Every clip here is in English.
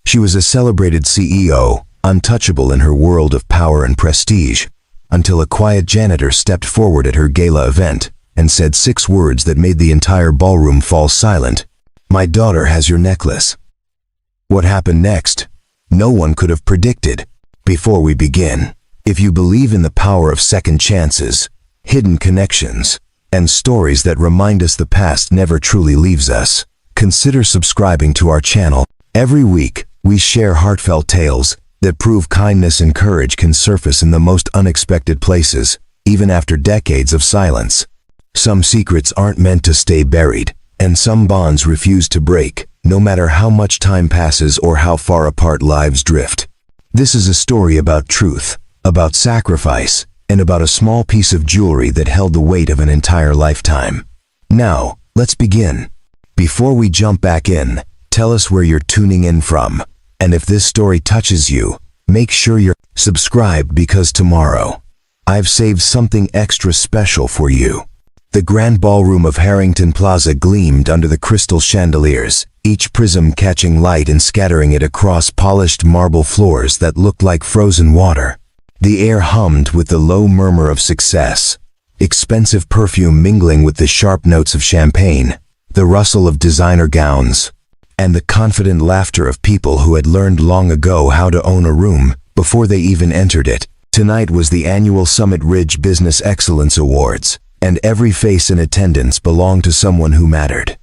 She was a celebrated CEO, untouchable in her world of power and prestige, until a quiet janitor stepped forward at her gala event and said 6 words that made the entire ballroom fall silent. "My daughter has your necklace." What happened next? No one could have predicted. Before we begin, if you believe in the power of second chances, hidden connections, and stories that remind us the past never truly leaves us, consider subscribing to our channel. Every week, we share heartfelt tales that prove kindness and courage can surface in the most unexpected places, even after decades of silence. Some secrets aren't meant to stay buried, and some bonds refuse to break, no matter how much time passes or how far apart lives drift. This is a story about truth, about sacrifice, and about a small piece of jewelry that held the weight of an entire lifetime. Now, let's begin. Before we jump back in, tell us where you're tuning in from, and if this story touches you, make sure you're subscribed, because tomorrow, I've saved something extra special for you. The grand ballroom of Harrington Plaza gleamed under the crystal chandeliers, each prism catching light and scattering it across polished marble floors that looked like frozen water. The air hummed with the low murmur of success, expensive perfume mingling with the sharp notes of champagne, the rustle of designer gowns, and the confident laughter of people who had learned long ago how to own a room before they even entered it. Tonight was the annual Summit Ridge Business Excellence Awards, and every face in attendance belonged to someone who mattered.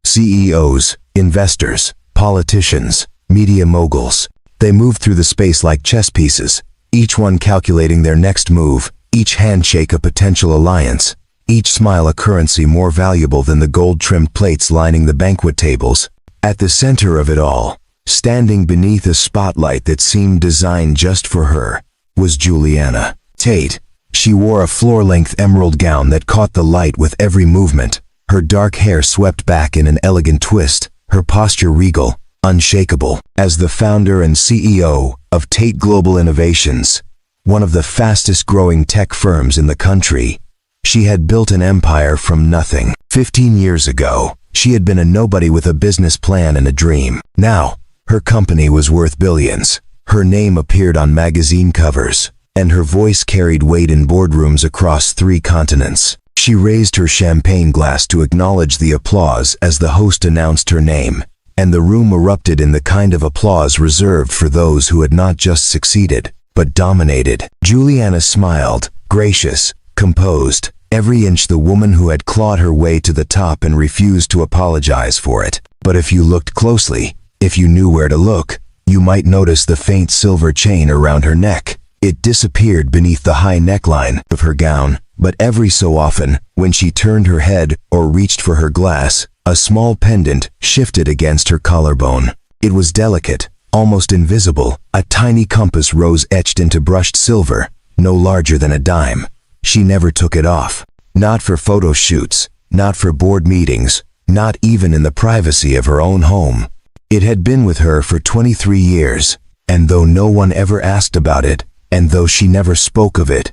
CEOs, investors, politicians, media moguls. They moved through the space like chess pieces, each one calculating their next move, each handshake a potential alliance, each smile a currency more valuable than the gold-trimmed plates lining the banquet tables. At the center of it all, standing beneath a spotlight that seemed designed just for her, was Juliana Tate. She wore a floor-length emerald gown that caught the light with every movement, her dark hair swept back in an elegant twist, her posture regal, unshakable. As the founder and CEO of Tate Global Innovations, one of the fastest-growing tech firms in the country, she had built an empire from nothing. 15 years ago, she had been a nobody with a business plan and a dream. Now, her company was worth billions. Her name appeared on magazine covers, and her voice carried weight in boardrooms across 3 continents. She raised her champagne glass to acknowledge the applause as the host announced her name, and the room erupted in the kind of applause reserved for those who had not just succeeded, but dominated. Juliana smiled, gracious, composed, every inch the woman who had clawed her way to the top and refused to apologize for it. But if you looked closely, if you knew where to look, you might notice the faint silver chain around her neck. It disappeared beneath the high neckline of her gown, but every so often, when she turned her head or reached for her glass, a small pendant shifted against her collarbone. It was delicate, almost invisible, a tiny compass rose etched into brushed silver, no larger than a dime. She never took it off. Not for photo shoots, not for board meetings, not even in the privacy of her own home. It had been with her for 23 years, and though no one ever asked about it, and though she never spoke of it,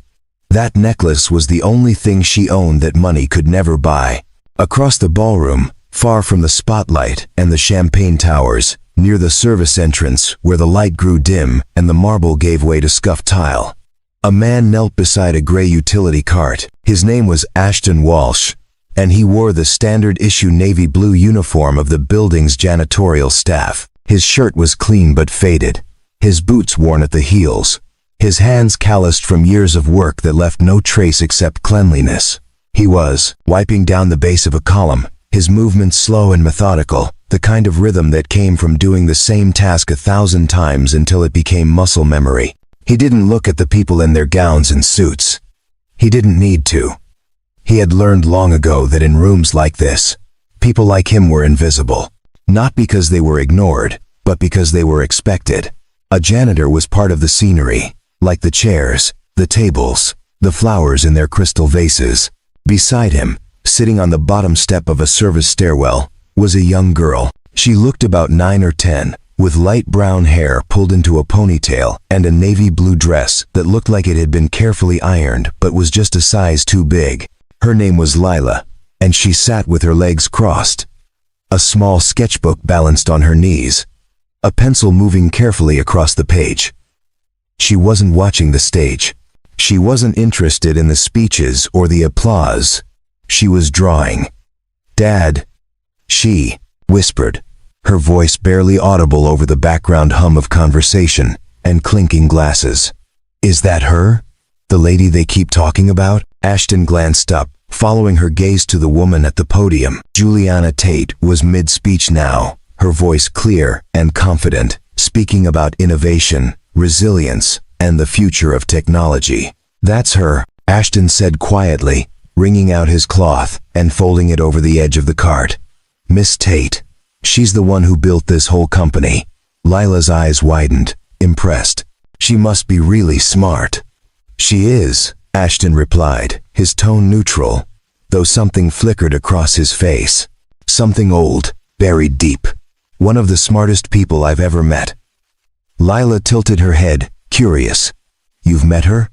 that necklace was the only thing she owned that money could never buy. Across the ballroom, far from the spotlight and the champagne towers, near the service entrance where the light grew dim and the marble gave way to scuffed tile, a man knelt beside a gray utility cart. His name was Ashton Walsh, and he wore the standard-issue navy blue uniform of the building's janitorial staff. His shirt was clean but faded, his boots worn at the heels, his hands calloused from years of work that left no trace except cleanliness. He was wiping down the base of a column, his movements slow and methodical, the kind of rhythm that came from doing the same task 1,000 times until it became muscle memory. He didn't look at the people in their gowns and suits. He didn't need to. He had learned long ago that in rooms like this, people like him were invisible, not because they were ignored, but because they were expected. A janitor was part of the scenery, like the chairs, the tables, the flowers in their crystal vases. Beside him, sitting on the bottom step of a service stairwell, was a young girl. She looked about 9 or 10, with light brown hair pulled into a ponytail and a navy blue dress that looked like it had been carefully ironed but was just a size too big. Her name was Lila, and she sat with her legs crossed, a small sketchbook balanced on her knees. a pencil moving carefully across the page. She wasn't watching the stage. She wasn't interested in the speeches or the applause. She was drawing. "Dad," she whispered, her voice barely audible over the background hum of conversation and clinking glasses. "Is that her? The lady they keep talking about?" Ashton glanced up, following her gaze to the woman at the podium. Juliana Tate was mid-speech now, her voice clear and confident, speaking about innovation, resilience, and the future of technology. "That's her," Ashton said quietly, wringing out his cloth and folding it over the edge of the cart. "Miss Tate. She's the one who built this whole company." Lila's eyes widened, impressed. "She must be really smart." "She is," Ashton replied, his tone neutral, though something flickered across his face. Something old, buried deep. "One of the smartest people I've ever met." Lila tilted her head, curious. "You've met her?"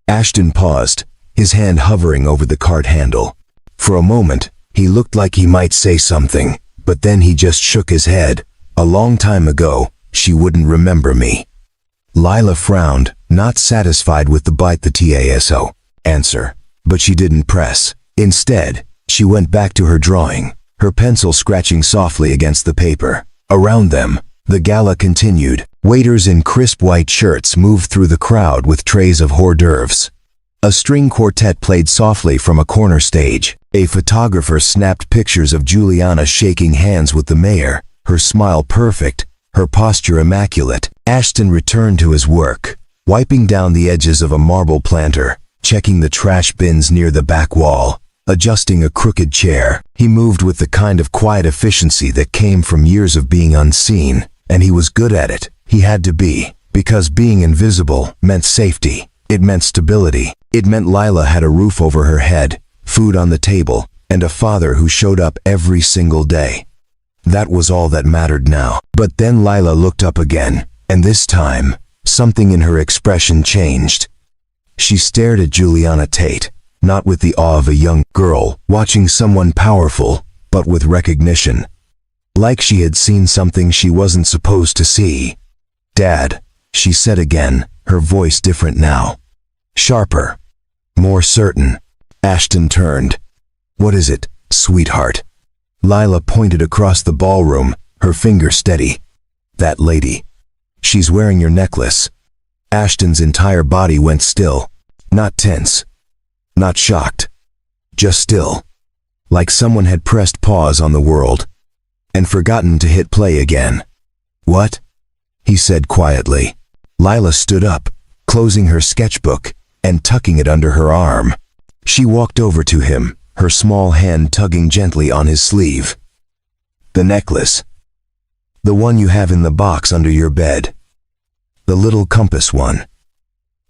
Ashton paused, his hand hovering over the cart handle. For a moment, he looked like he might say something, but then he just shook his head. "A long time ago, she wouldn't remember me." Lila frowned, not satisfied with the bite the TASO answer, but she didn't press. Instead, she went back to her drawing, her pencil scratching softly against the paper. Around them, the gala continued. Waiters in crisp white shirts moved through the crowd with trays of hors d'oeuvres. A string quartet played softly from a corner stage. A photographer snapped pictures of Juliana shaking hands with the mayor, her smile perfect, her posture immaculate. Ashton returned to his work, wiping down the edges of a marble planter, checking the trash bins near the back wall, adjusting a crooked chair. He moved with the kind of quiet efficiency that came from years of being unseen, and he was good at it. He had to be, because being invisible meant safety. It meant stability. It meant Lila had a roof over her head, food on the table, and a father who showed up every single day. That was all that mattered now. But then Lila looked up again, and this time, something in her expression changed. She stared at Juliana Tate, not with the awe of a young girl watching someone powerful, but with recognition. Like she had seen something she wasn't supposed to see. "Dad," she said again, her voice different now. Sharper. More certain. Ashton turned. "What is it, sweetheart?" Lila pointed across the ballroom, her finger steady. "That lady. She's wearing your necklace." Ashton's entire body went still. Not tense. Not shocked. Just still. Like someone had pressed pause on the world and forgotten to hit play again. "What?" he said quietly. Lila stood up, closing her sketchbook and tucking it under her arm. She walked over to him, her small hand tugging gently on his sleeve. "The necklace. The one you have in the box under your bed. The little compass one."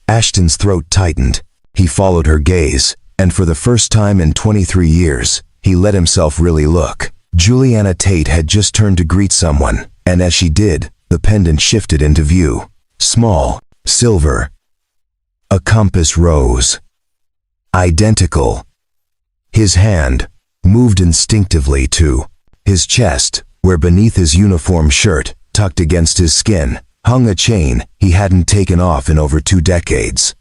Ashton's throat tightened. He followed her gaze, and for the first time in 23 years, he let himself really look. Juliana Tate had just turned to greet someone, and as she did, the pendant shifted into view. Small, silver. A compass rose. Identical. His hand moved instinctively to his chest, where beneath his uniform shirt, tucked against his skin, hung a chain he hadn't taken off in over 2 decades.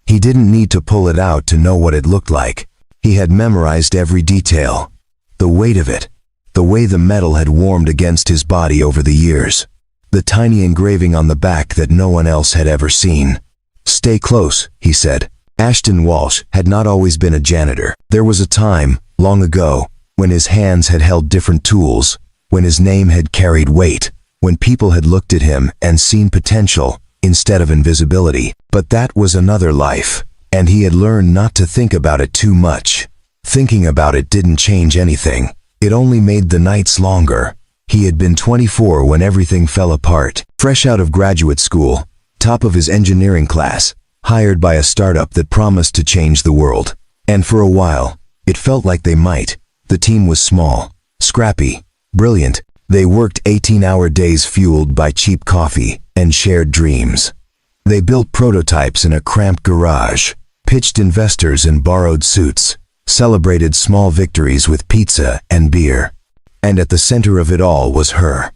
He didn't need to pull it out to know what it looked like. He had memorized every detail. The weight of it, the way the metal had warmed against his body over the years, the tiny engraving on the back that no one else had ever seen. "Stay close," he said. Ashton Walsh had not always been a janitor. There was a time, long ago, when his hands had held different tools, when his name had carried weight, when people had looked at him and seen potential instead of invisibility. But that was another life, and he had learned not to think about it too much. Thinking about it didn't change anything. It only made the nights longer. He had been 24 when everything fell apart. Fresh out of graduate school, top of his engineering class, hired by a startup that promised to change the world. And for a while, it felt like they might. The team was small, scrappy, brilliant. They worked 18-hour days fueled by cheap coffee and shared dreams. They built prototypes in a cramped garage, pitched investors in borrowed suits, celebrated small victories with pizza and beer. And at the center of it all was her.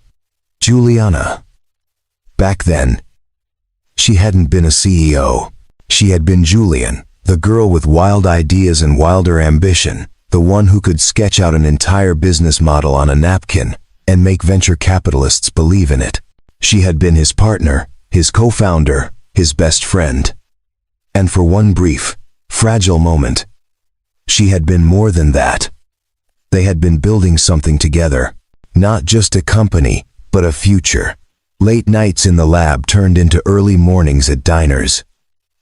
Juliana. Back then, she hadn't been a CEO. She had been Julian, the girl with wild ideas and wilder ambition, the one who could sketch out an entire business model on a napkin and make venture capitalists believe in it. She had been his partner, his co-founder, his best friend. And for one brief, fragile moment, she had been more than that. They had been building something together, not just a company, but a future. Late nights in the lab turned into early mornings at diners.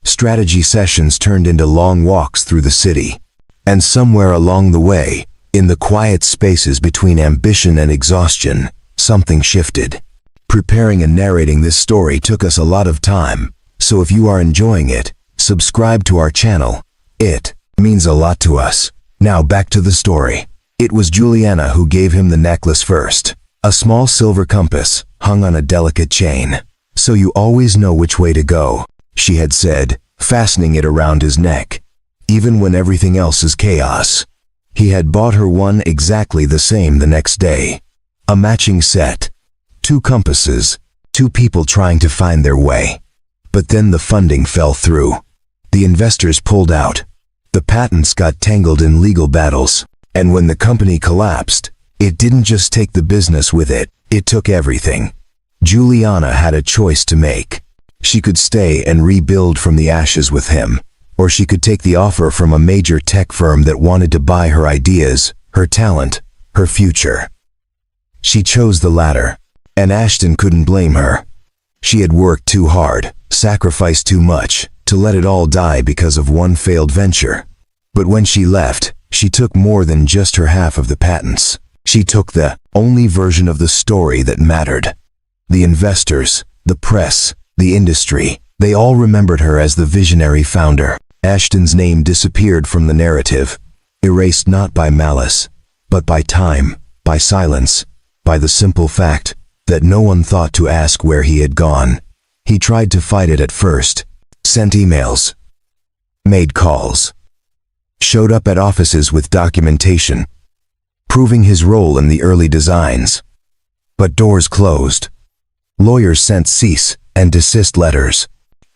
Strategy sessions turned into long walks through the city. And somewhere along the way, in the quiet spaces between ambition and exhaustion, something shifted. Preparing and narrating this story took us a lot of time, so if you are enjoying it, subscribe to our channel. It means a lot to us. Now back to the story. It was Juliana who gave him the necklace first. A small silver compass, hung on a delicate chain. "So you always know which way to go," she had said, fastening it around his neck. Even when everything else is chaos. He had bought her one exactly the same the next day. A matching set. 2 compasses, 2 people trying to find their way. But then the funding fell through. The investors pulled out. The patents got tangled in legal battles. And when the company collapsed, it didn't just take the business with it, it took everything. Juliana had a choice to make. She could stay and rebuild from the ashes with him, or she could take the offer from a major tech firm that wanted to buy her ideas, her talent, her future. She chose the latter, and Ashton couldn't blame her. She had worked too hard, sacrificed too much, to let it all die because of one failed venture. But when she left, she took more than just her half of the patents. She took the only version of the story that mattered. The investors, the press, the industry, they all remembered her as the visionary founder. Ashton's name disappeared from the narrative, erased not by malice, but by time, by silence, by the simple fact that no one thought to ask where he had gone. He tried to fight it at first, sent emails, made calls, showed up at offices with documentation, proving his role in the early designs. But doors closed. Lawyers sent cease and desist letters.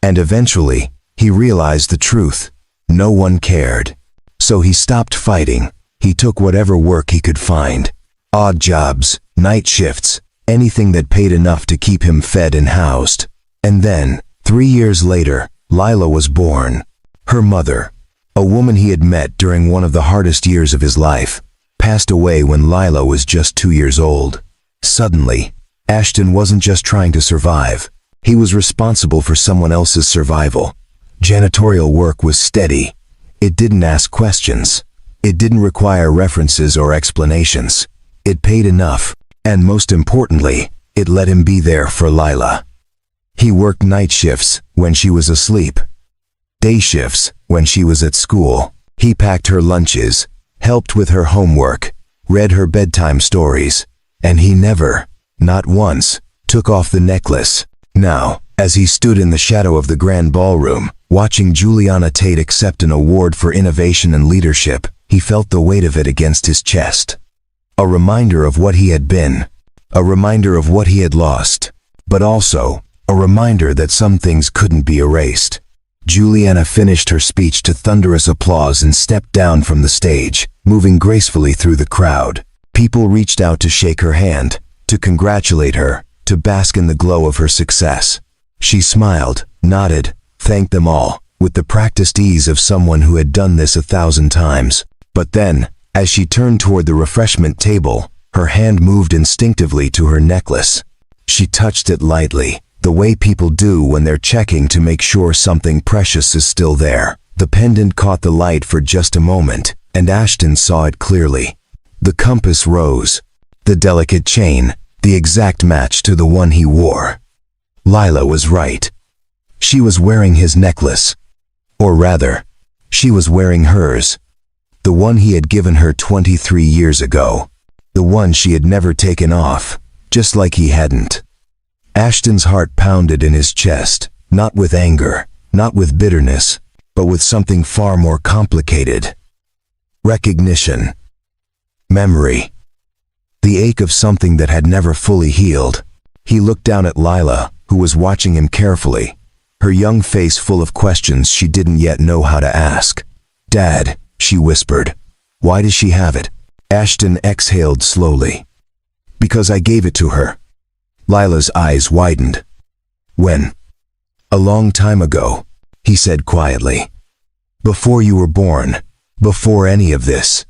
And eventually, he realized the truth. No one cared. So he stopped fighting. He took whatever work he could find. Odd jobs, night shifts, anything that paid enough to keep him fed and housed. And then, 3 years later, Lila was born. Her mother, a woman he had met during one of the hardest years of his life, passed away when Lila was just 2 years old. Suddenly, Ashton wasn't just trying to survive. He was responsible for someone else's survival. Janitorial work was steady. It didn't ask questions. It didn't require references or explanations. It paid enough, and most importantly, it let him be there for Lila. He worked night shifts when she was asleep, day shifts when she was at school. He packed her lunches, helped with her homework, read her bedtime stories, and he never, not once, took off the necklace. Now, as he stood in the shadow of the grand ballroom, watching Juliana Tate accept an award for innovation and leadership, he felt the weight of it against his chest. A reminder of what he had been, a reminder of what he had lost, but also a reminder that some things couldn't be erased. Juliana finished her speech to thunderous applause and stepped down from the stage, moving gracefully through the crowd. People reached out to shake her hand, to congratulate her, to bask in the glow of her success. She smiled, nodded, thanked them all, with the practiced ease of someone who had done this 1,000 times. But then, as she turned toward the refreshment table, her hand moved instinctively to her necklace. She touched it lightly, the way people do when they're checking to make sure something precious is still there. The pendant caught the light for just a moment, and Ashton saw it clearly. The compass rose, the delicate chain, the exact match to the one he wore. Lila was right. She was wearing his necklace. Or rather, she was wearing hers. The one he had given her 23 years ago. The one she had never taken off, just like he hadn't. Ashton's heart pounded in his chest, not with anger, not with bitterness, but with something far more complicated. Recognition. Memory. The ache of something that had never fully healed. He looked down at Lila, who was watching him carefully, her young face full of questions she didn't yet know how to ask. "Dad," she whispered. "Why does she have it?" Ashton exhaled slowly. "Because I gave it to her." Lila's eyes widened. "When?" "A long time ago," he said quietly. "Before you were born, before any of this."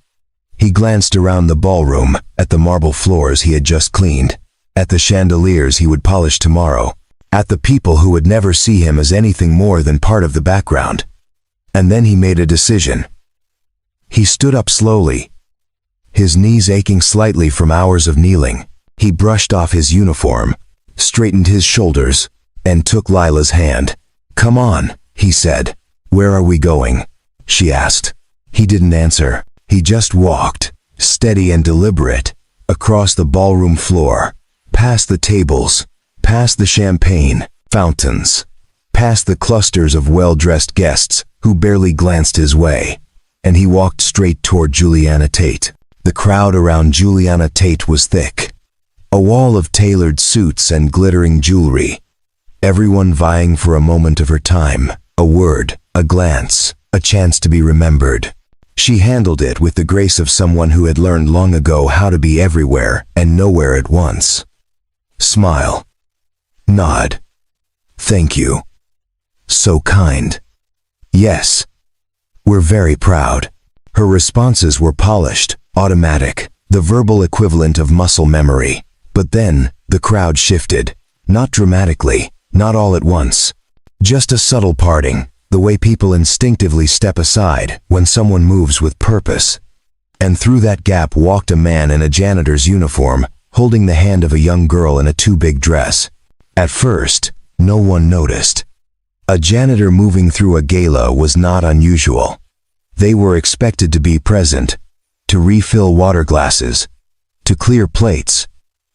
He glanced around the ballroom, at the marble floors he had just cleaned, at the chandeliers he would polish tomorrow, at the people who would never see him as anything more than part of the background. And then he made a decision. He stood up slowly, his knees aching slightly from hours of kneeling. He brushed off his uniform, straightened his shoulders, and took Lila's hand. "Come on," he said. "Where are we going?" she asked. He didn't answer. He just walked, steady and deliberate, across the ballroom floor, past the tables, past the champagne fountains, past the clusters of well-dressed guests who barely glanced his way, and he walked straight toward Juliana Tate. The crowd around Juliana Tate was thick, a wall of tailored suits and glittering jewelry, everyone vying for a moment of her time, a word, a glance, a chance to be remembered. She handled it with the grace of someone who had learned long ago how to be everywhere and nowhere at once. Smile. Nod. Thank you. So kind. Yes. We're very proud. Her responses were polished, automatic, the verbal equivalent of muscle memory. But then, the crowd shifted. Not dramatically, not all at once. Just a subtle parting, the way people instinctively step aside when someone moves with purpose. And through that gap walked a man in a janitor's uniform, holding the hand of a young girl in a too-big dress. At first, no one noticed. A janitor moving through a gala was not unusual. They were expected to be present, to refill water glasses, to clear plates,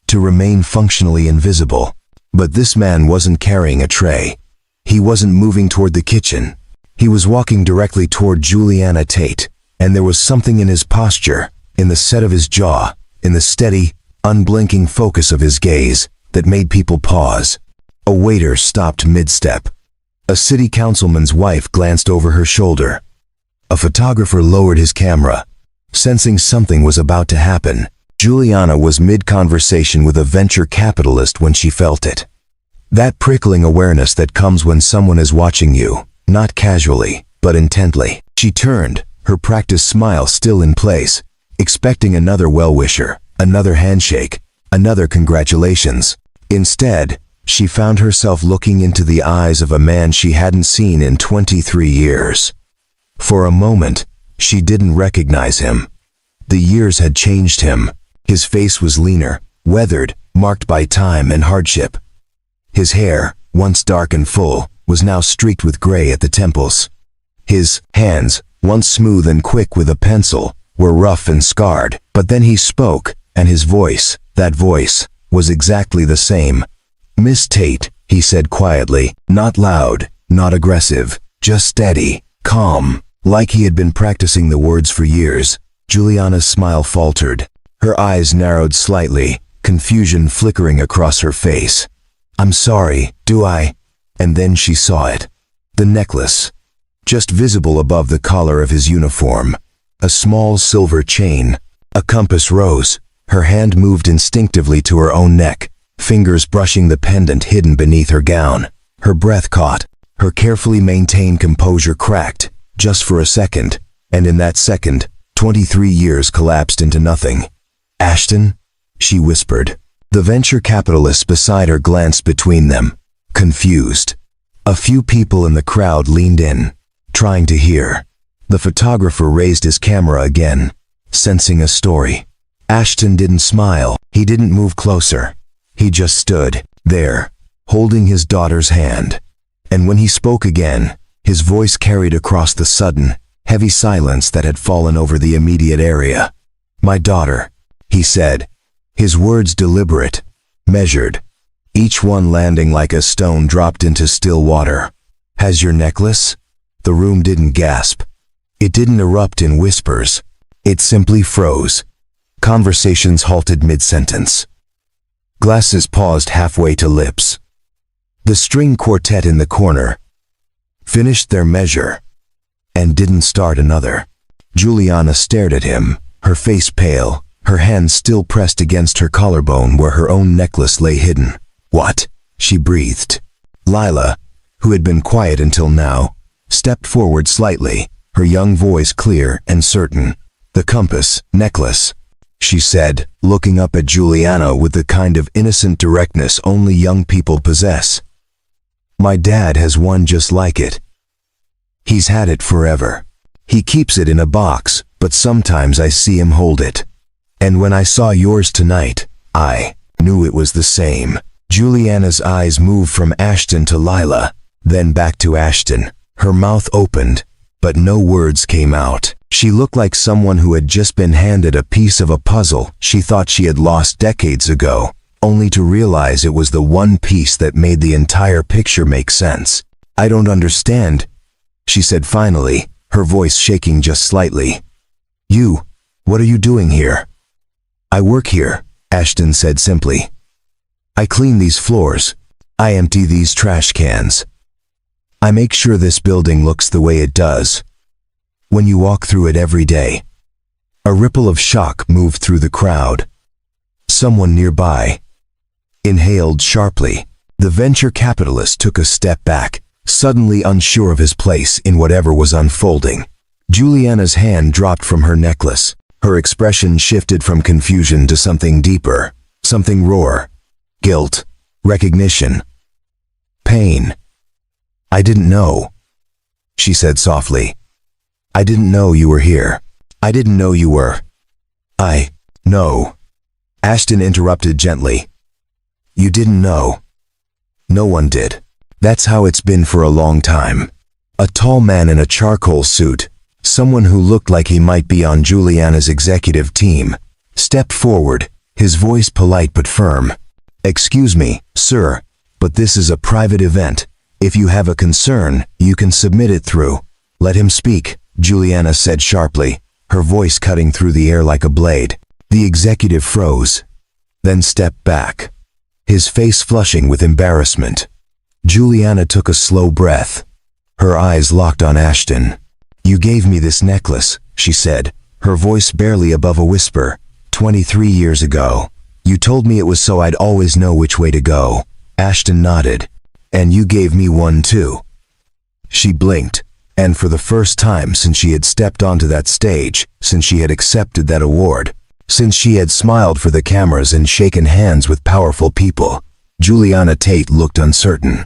to remain functionally invisible. But this man wasn't carrying a tray. He wasn't moving toward the kitchen. He was walking directly toward Juliana Tate, and there was something in his posture, in the set of his jaw, in the steady, unblinking focus of his gaze, that made people pause. A waiter stopped mid-step. A city councilman's wife glanced over her shoulder. A photographer lowered his camera, sensing something was about to happen. Juliana was mid-conversation with a venture capitalist when she felt it. That prickling awareness that comes when someone is watching you, not casually, but intently. She turned, her practiced smile still in place, expecting another well-wisher, another handshake, another congratulations. Instead, she found herself looking into the eyes of a man she hadn't seen in 23 years. For a moment, she didn't recognize him. The years had changed him. His face was leaner, weathered, marked by time and hardship. His hair, once dark and full, was now streaked with gray at the temples. His hands, once smooth and quick with a pencil, were rough and scarred. But then he spoke, and his voice, that voice, was exactly the same. "Miss Tate," he said quietly, not loud, not aggressive, just steady, calm, like he had been practicing the words for years. Juliana's smile faltered. Her eyes narrowed slightly, confusion flickering across her face. "I'm sorry, do I?" And then she saw it. The necklace, just visible above the collar of his uniform. A small silver chain. A compass rose. Her hand moved instinctively to her own neck, fingers brushing the pendant hidden beneath her gown. Her breath caught. Her carefully maintained composure cracked, just for a second, and in that second, 23 years collapsed into nothing. "Ashton?" she whispered. The venture capitalist beside her glanced between them, confused. A few people in the crowd leaned in, trying to hear. The photographer raised his camera again, sensing a story. Ashton didn't smile. He didn't move closer. He just stood there, holding his daughter's hand. And when he spoke again, his voice carried across the sudden, heavy silence that had fallen over the immediate area. "My daughter," he said, his words deliberate, measured, each one landing like a stone dropped into still water. "Has your necklace?" The room didn't gasp. It didn't erupt in whispers. It simply froze. Conversations halted mid-sentence. Glasses paused halfway to lips. The string quartet in the corner finished their measure and didn't start another. Juliana stared at him, her face pale, her hand still pressed against her collarbone where her own necklace lay hidden. "What?" she breathed. Lila, who had been quiet until now, stepped forward slightly, her young voice clear and certain. "The compass, necklace," she said, looking up at Juliana with the kind of innocent directness only young people possess. "My dad has one just like it. He's had it forever. He keeps it in a box, but sometimes I see him hold it. And when I saw yours tonight, I knew it was the same." Juliana's eyes moved from Ashton to Lila, then back to Ashton. Her mouth opened, but no words came out. She looked like someone who had just been handed a piece of a puzzle she thought she had lost decades ago, only to realize it was the one piece that made the entire picture make sense. "I don't understand," she said finally, her voice shaking just slightly. What are you doing here?" "I work here," Ashton said simply. "I clean these floors. I empty these trash cans. I make sure this building looks the way it does. When you walk through it every day." A ripple of shock moved through the crowd. Someone nearby inhaled sharply. The venture capitalist took a step back, suddenly unsure of his place in whatever was unfolding. Juliana's hand dropped from her necklace. Her expression shifted from confusion to something deeper, something raw. Guilt, recognition, pain. "I didn't know," she said softly. "I didn't know you were here. I didn't know you were." No. Ashton interrupted gently. "You didn't know. No one did. That's how it's been for a long time." A tall man in a charcoal suit, someone who looked like he might be on Juliana's executive team, stepped forward, his voice polite but firm. "Excuse me, sir, but this is a private event. If you have a concern, you can submit it through." "Let him speak," Juliana said sharply, her voice cutting through the air like a blade. The executive froze, then stepped back, his face flushing with embarrassment. Juliana took a slow breath. Her eyes locked on Ashton. "You gave me this necklace," she said, her voice barely above a whisper. 23 years ago. You told me it was so I'd always know which way to go." Ashton nodded. "And you gave me one too." She blinked, and for the first time since she had stepped onto that stage, since she had accepted that award, since she had smiled for the cameras and shaken hands with powerful people, Juliana Tate looked uncertain.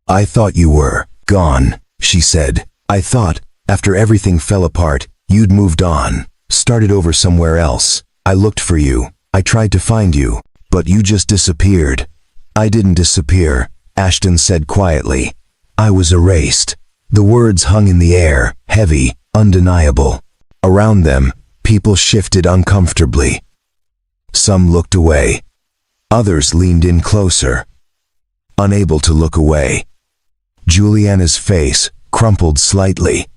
"I thought you were gone," she said. "I thought, after everything fell apart, you'd moved on, started over somewhere else. I looked for you. I tried to find you, but you just disappeared." "I didn't disappear," Ashton said quietly. "I was erased." The words hung in the air, heavy, undeniable. Around them, people shifted uncomfortably. Some looked away. Others leaned in closer, unable to look away. Juliana's face crumpled slightly,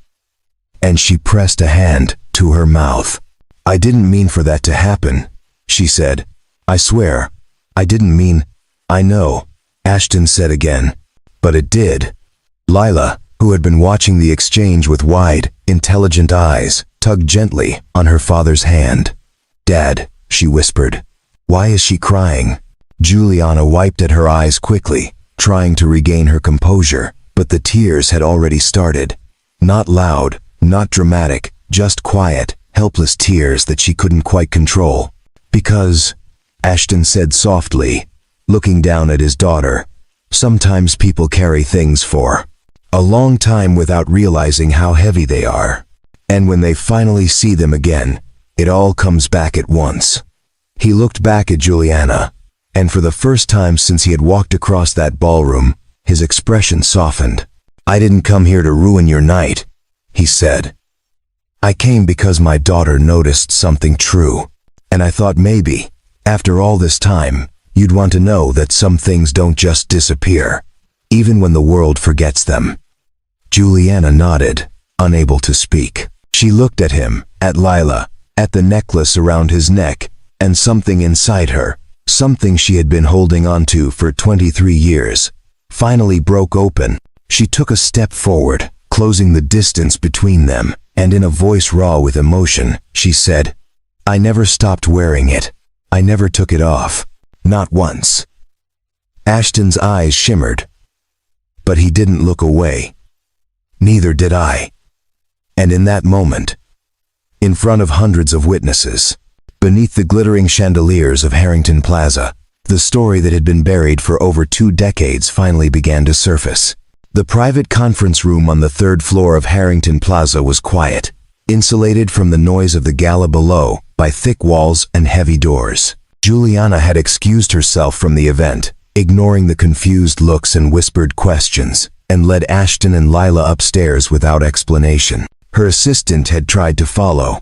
and she pressed a hand to her mouth. "I didn't mean for that to happen," she said. "I swear, I didn't mean—" "I know," Ashton said again. "But it did." Lila, who had been watching the exchange with wide, intelligent eyes, tugged gently on her father's hand. "Dad," she whispered. "Why is she crying?" Juliana wiped at her eyes quickly, trying to regain her composure, but the tears had already started. Not loud, not dramatic, just quiet, helpless tears that she couldn't quite control. "Because," Ashton said softly, looking down at his daughter, "sometimes people carry things for a long time without realizing how heavy they are. And when they finally see them again, it all comes back at once." He looked back at Juliana, and for the first time since he had walked across that ballroom, his expression softened. "I didn't come here to ruin your night," he said. "I came because my daughter noticed something true, and I thought maybe, after all this time, you'd want to know that some things don't just disappear, even when the world forgets them." Juliana nodded, unable to speak. She looked at him, at Lila, at the necklace around his neck, and something inside her, Something she had been holding on to for 23 years finally broke open. She took a step forward, closing the distance between them, and in a voice raw with emotion, she said, "I never stopped wearing it. I never took it off. Not once." Ashton's eyes shimmered, but he didn't look away. Neither did I. And in that moment, in front of hundreds of witnesses, beneath the glittering chandeliers of Harrington Plaza, the story that had been buried for over 2 decades finally began to surface. The private conference room on the 3rd floor of Harrington Plaza was quiet, insulated from the noise of the gala below by thick walls and heavy doors. Juliana had excused herself from the event, ignoring the confused looks and whispered questions, and led Ashton and Lila upstairs without explanation. Her assistant had tried to follow,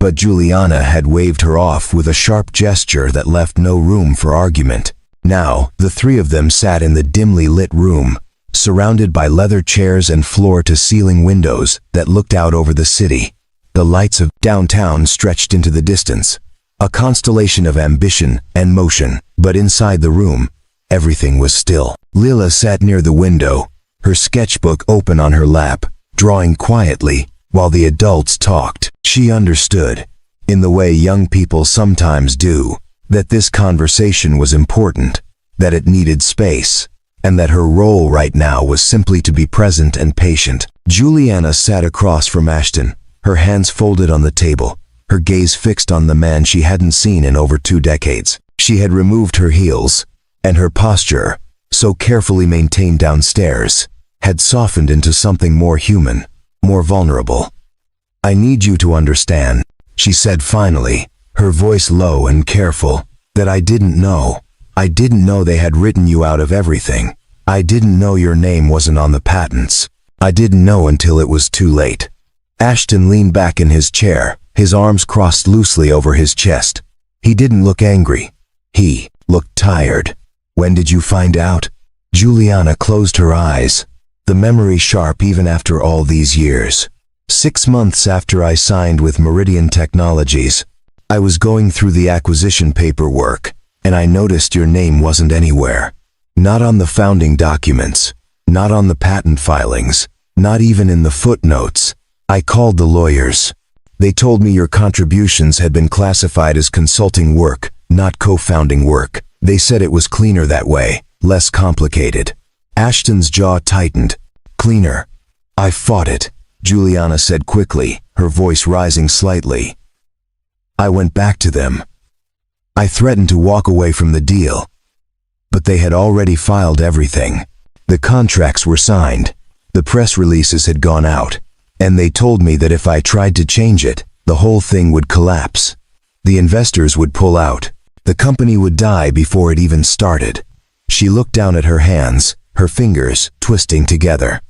but Juliana had waved her off with a sharp gesture that left no room for argument. Now, the 3 of them sat in the dimly lit room, surrounded by leather chairs and floor-to-ceiling windows that looked out over the city. The lights of downtown stretched into the distance, a constellation of ambition and motion, but inside the room, everything was still. Lila sat near the window, her sketchbook open on her lap, drawing quietly while the adults talked. She understood, in the way young people sometimes do, that this conversation was important, that it needed space, and that her role right now was simply to be present and patient. Juliana sat across from Ashton, her hands folded on the table, her gaze fixed on the man she hadn't seen in over 2 decades. She had removed her heels, and her posture, so carefully maintained downstairs, had softened into something more human, more vulnerable. "I need you to understand," she said finally, her voice low and careful, "that I didn't know. I didn't know they had written you out of everything. I didn't know your name wasn't on the patents. I didn't know until it was too late." Ashton leaned back in his chair, his arms crossed loosely over his chest. He didn't look angry. He looked tired. "When did you find out?" Juliana closed her eyes, the memory sharp even after all these years. 6 months after I signed with Meridian Technologies. I was going through the acquisition paperwork, and I noticed your name wasn't anywhere. Not on the founding documents, not on the patent filings, not even in the footnotes. I called the lawyers. They told me your contributions had been classified as consulting work, not co-founding work. They said it was cleaner that way, less complicated. Ashton's jaw tightened. "Cleaner." "I fought it," Juliana said quickly, her voice rising slightly. "I went back to them. I threatened to walk away from the deal. But they had already filed everything. The contracts were signed. The press releases had gone out. And they told me that if I tried to change it, the whole thing would collapse. The investors would pull out. The company would die before it even started." She looked down at her hands, her fingers twisting together.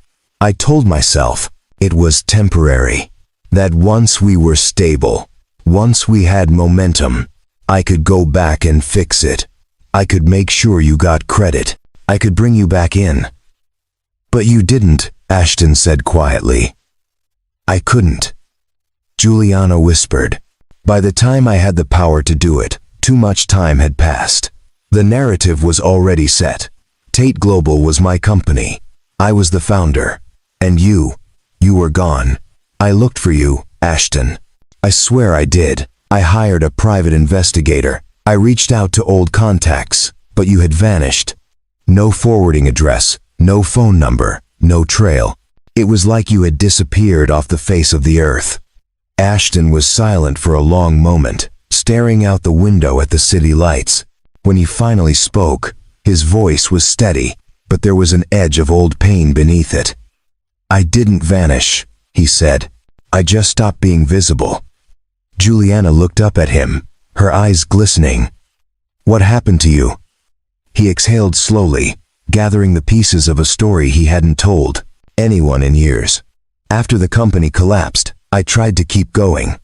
"I told myself it was temporary. That once we were stable, once we had momentum, I could go back and fix it. I could make sure you got credit. I could bring you back in." "But you didn't," Ashton said quietly. "I couldn't," Juliana whispered. "By the time I had the power to do it, too much time had passed. The narrative was already set. Tate Global was my company. I was the founder. And you were gone. I looked for you, Ashton. I swear I did. I hired a private investigator. I reached out to old contacts, but you had vanished. No forwarding address, no phone number, no trail. It was like you had disappeared off the face of the earth." Ashton was silent for a long moment, staring out the window at the city lights. When he finally spoke, his voice was steady, but there was an edge of old pain beneath it. "I didn't vanish," he said. "I just stopped being visible." Juliana looked up at him, her eyes glistening. "What happened to you?" He exhaled slowly, gathering the pieces of a story he hadn't told anyone in years. "After the company collapsed, I tried to keep going.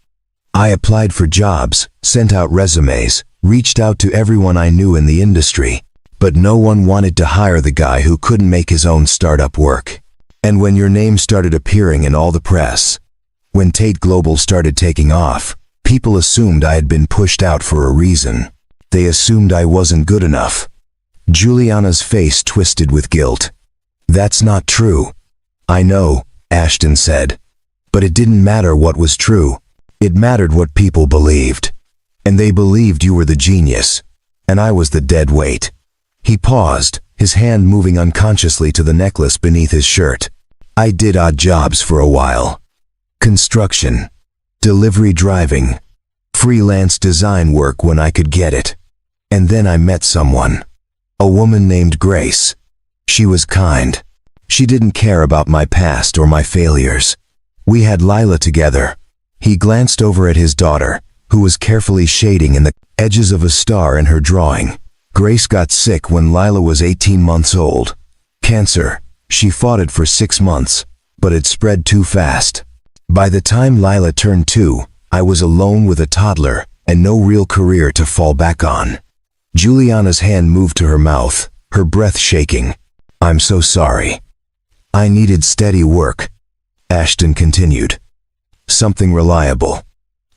I applied for jobs, sent out resumes, reached out to everyone I knew in the industry, but no one wanted to hire the guy who couldn't make his own startup work. And when your name started appearing in all the press, when Tate Global started taking off, people assumed I had been pushed out for a reason. They assumed I wasn't good enough. Juliana's face twisted with guilt. That's not true. I know, Ashton said. But it didn't matter what was true. It mattered what people believed. And they believed you were the genius, and I was the dead weight. He paused, his hand moving unconsciously to the necklace beneath his shirt. I did odd jobs for a while. Construction, delivery driving, freelance design work when I could get it. And then I met someone. A woman named Grace. She was kind. She didn't care about my past or my failures. We had Lila together. He glanced over at his daughter, who was carefully shading in the edges of a star in her drawing. Grace got sick when Lila was 18 months old. Cancer. She fought it for 6 months, but it spread too fast. By the time Lila turned 2, I was alone with a toddler and no real career to fall back on. Juliana's hand moved to her mouth, her breath shaking. I'm so sorry. I needed steady work, Ashton continued. Something reliable.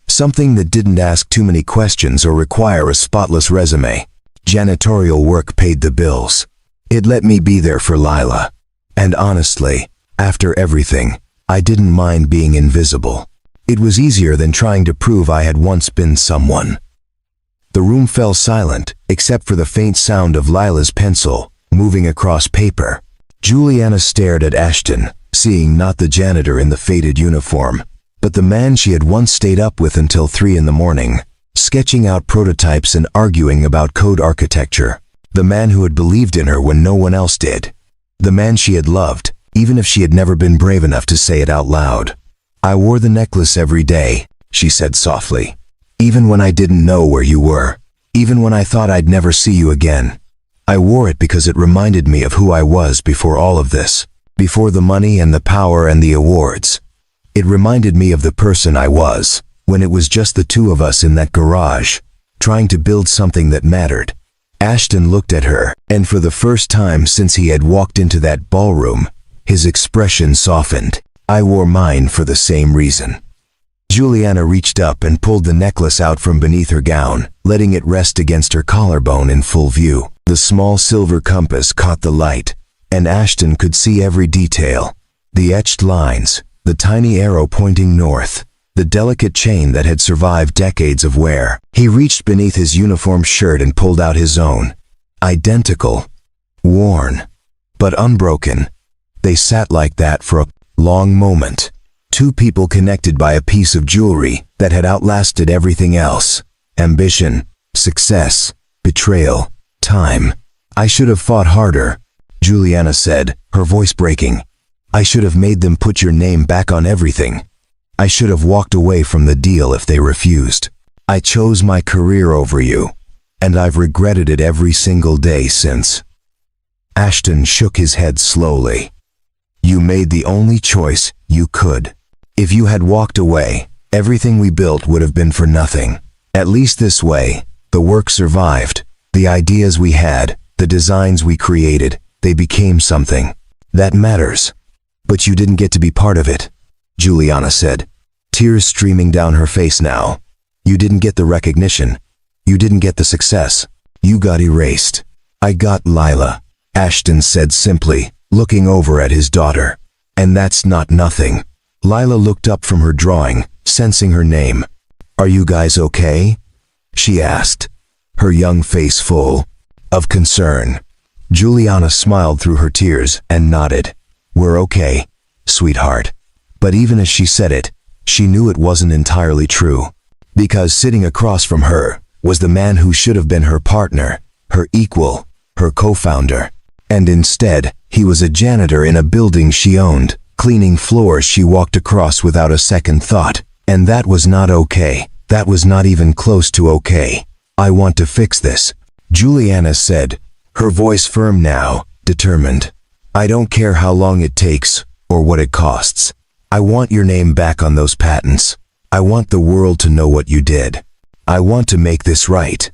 Something that didn't ask too many questions or require a spotless resume. Janitorial work paid the bills. It let me be there for Lila. And honestly, after everything, I didn't mind being invisible. It was easier than trying to prove I had once been someone. The room fell silent, except for the faint sound of Lila's pencil moving across paper. Juliana stared at Ashton, seeing not the janitor in the faded uniform, but the man she had once stayed up with until 3 in the morning, sketching out prototypes and arguing about code architecture. The man who had believed in her when no one else did. The man she had loved, even if she had never been brave enough to say it out loud. I wore the necklace every day, she said softly. Even when I didn't know where you were. Even when I thought I'd never see you again. I wore it because it reminded me of who I was before all of this. Before the money and the power and the awards. It reminded me of the person I was, when it was just the two of us in that garage, trying to build something that mattered. Ashton looked at her, and for the first time since he had walked into that ballroom, his expression softened. I wore mine for the same reason. Juliana reached up and pulled the necklace out from beneath her gown, letting it rest against her collarbone in full view. The small silver compass caught the light, and Ashton could see every detail. The etched lines, the tiny arrow pointing north, the delicate chain that had survived decades of wear. He reached beneath his uniform shirt and pulled out his own. Identical. Worn. But unbroken. They sat like that for a long moment. Two people connected by a piece of jewelry that had outlasted everything else. Ambition, success, betrayal, time. I should have fought harder, Juliana said, her voice breaking. I should have made them put your name back on everything. I should have walked away from the deal if they refused. I chose my career over you, and I've regretted it every single day since. Ashton shook his head slowly. You made the only choice you could. If you had walked away, everything we built would have been for nothing. At least this way, the work survived. The ideas we had, the designs we created, they became something. That matters. But you didn't get to be part of it, Juliana said, tears streaming down her face now. You didn't get the recognition. You didn't get the success. You got erased. I got Lila, Ashton said simply, looking over at his daughter. And that's not nothing. Lila looked up from her drawing, sensing her name. Are you guys okay? She asked, her young face full of concern. Juliana smiled through her tears and nodded. We're okay, sweetheart. But even as she said it, she knew it wasn't entirely true. Because sitting across from her was the man who should have been her partner, her equal, her co-founder. And instead, he was a janitor in a building she owned, cleaning floors she walked across without a second thought. And that was not okay. That was not even close to okay. I want to fix this, Juliana said, her voice firm now, determined. I don't care how long it takes or what it costs. I want your name back on those patents. I want the world to know what you did. I want to make this right.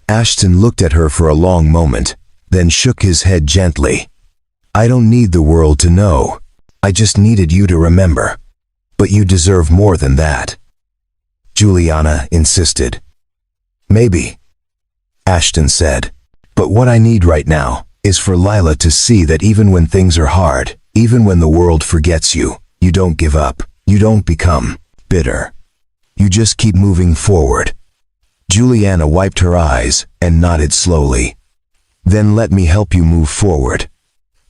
Ashton looked at her for a long moment, then shook his head gently. I don't need the world to know. I just needed you to remember. But you deserve more than that. Juliana insisted. Maybe. Ashton said. But what I need right now is for Lila to see that even when things are hard, even when the world forgets you, you don't give up. You don't become bitter. You just keep moving forward. Juliana wiped her eyes and nodded slowly. Then let me help you move forward.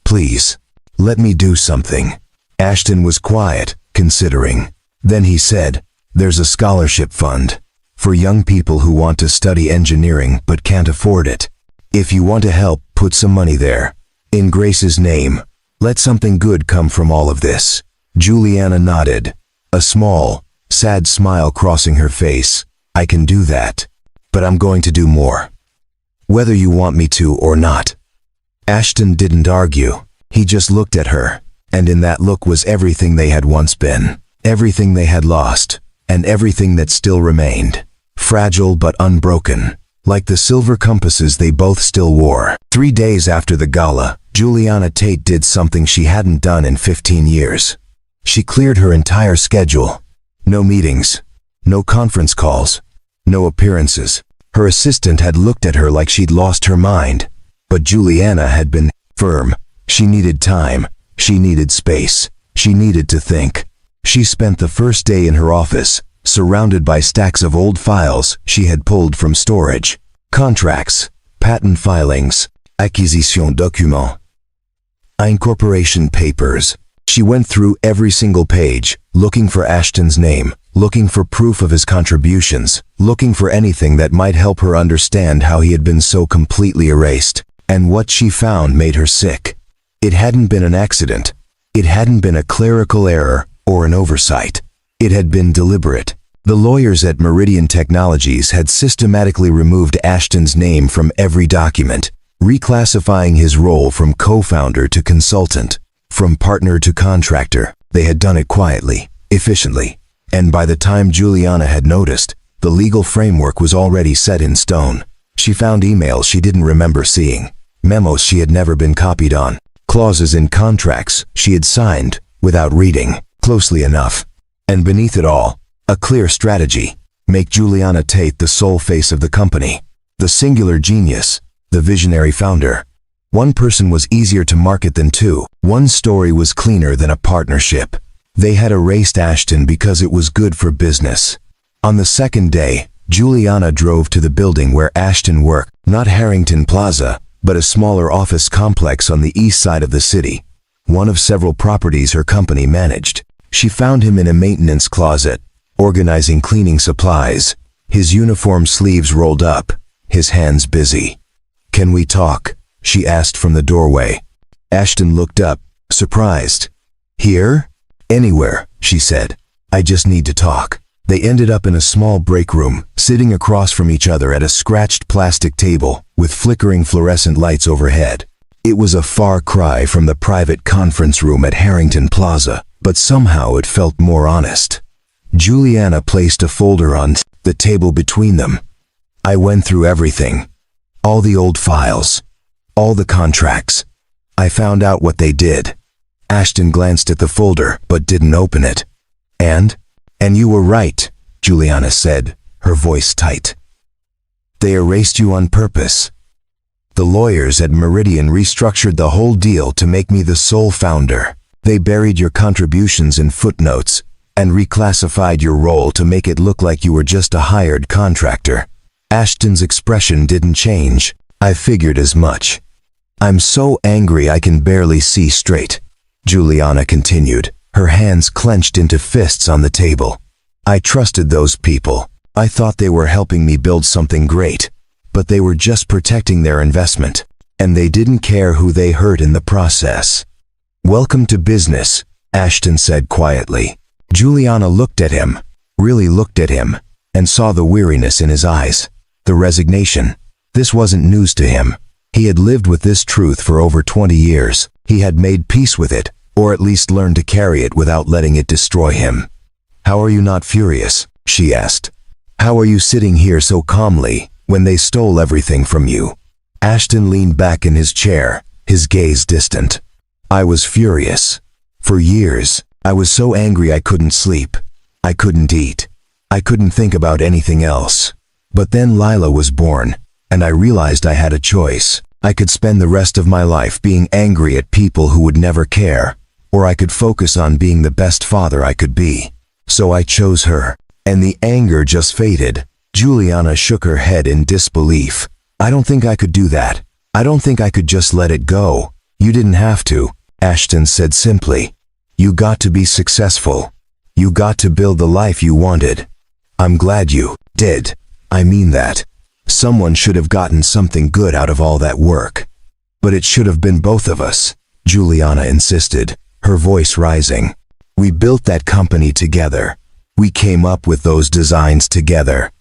Please, let me do something. Ashton was quiet, considering. Then he said, there's a scholarship fund for young people who want to study engineering but can't afford it. If you want to help, put some money there. In Grace's name, let something good come from all of this. Juliana nodded, a small, sad smile crossing her face. I can do that, but I'm going to do more. Whether you want me to or not. Ashton didn't argue. He just looked at her, and in that look was everything they had once been, everything they had lost, and everything that still remained. Fragile but unbroken, like the silver compasses they both still wore. 3 days after the gala, Juliana Tate did something she hadn't done in 15 years. She cleared her entire schedule. No meetings, no conference calls, no appearances. Her assistant had looked at her like she'd lost her mind, but Juliana had been firm. She needed time, she needed space, she needed to think. She spent the first day in her office, surrounded by stacks of old files she had pulled from storage. Contracts, patent filings, acquisition documents, incorporation papers. She went through every single page, looking for Ashton's name, looking for proof of his contributions, looking for anything that might help her understand how he had been so completely erased. And what she found made her sick. It hadn't been an accident. It hadn't been a clerical error or an oversight. It had been deliberate. The lawyers at Meridian Technologies had systematically removed Ashton's name from every document, reclassifying his role from co-founder to consultant, from partner to contractor. They had done it quietly, efficiently, and by the time Juliana had noticed, the legal framework was already set in stone. She found emails she didn't remember seeing, memos she had never been copied on, clauses in contracts she had signed without reading closely enough. And beneath it all, a clear strategy: make Juliana Tate the sole face of the company, the singular genius, the visionary founder. One person was easier to market than two. One story was cleaner than a partnership. They had erased Ashton because it was good for business. On the second day, Juliana drove to the building where Ashton worked, not Harrington Plaza, but a smaller office complex on the east side of the city, one of several properties her company managed. She found him in a maintenance closet, organizing cleaning supplies, his uniform sleeves rolled up, his hands busy. "Can we talk?" she asked from the doorway. Ashton looked up, surprised. "Here?" "Anywhere," she said. "I just need to talk." They ended up in a small break room, sitting across from each other at a scratched plastic table with flickering fluorescent lights overhead. It was a far cry from the private conference room at Harrington Plaza, but somehow it felt more honest. Juliana placed a folder on the table between them. "I went through everything. All the old files. All the contracts. I found out what they did." Ashton glanced at the folder, but didn't open it. And you were right," Juliana said, her voice tight. "They erased you on purpose. The lawyers at Meridian restructured the whole deal to make me the sole founder. They buried your contributions in footnotes and reclassified your role to make it look like you were just a hired contractor." Ashton's expression didn't change. "I figured as much. I'm so angry I can barely see straight," Juliana continued, her hands clenched into fists on the table. "I trusted those people. I thought they were helping me build something great, but they were just protecting their investment, and they didn't care who they hurt in the process." "Welcome to business," Ashton said quietly. Juliana looked at him, really looked at him, and saw the weariness in his eyes, the resignation. This wasn't news to him. He had lived with this truth for over 20 years. He had made peace with it, or at least learned to carry it without letting it destroy him. "How are you not furious?" she asked. "How are you sitting here so calmly when they stole everything from you?" Ashton leaned back in his chair, his gaze distant. "I was furious. For years, I was so angry I couldn't sleep. I couldn't eat. I couldn't think about anything else. But then Lila was born, and I realized I had a choice. I could spend the rest of my life being angry at people who would never care, or I could focus on being the best father I could be. So I chose her, and the anger just faded. Juliana shook her head in disbelief. I don't think I could do that. I don't think I could just let it go. You didn't have to, Ashton said simply. You got to be successful. You got to build the life you wanted. I'm glad you did. I mean that. Someone should have gotten something good out of all that work. But it should have been both of us, Juliana insisted, her voice rising. We built that company together. We came up with those designs together.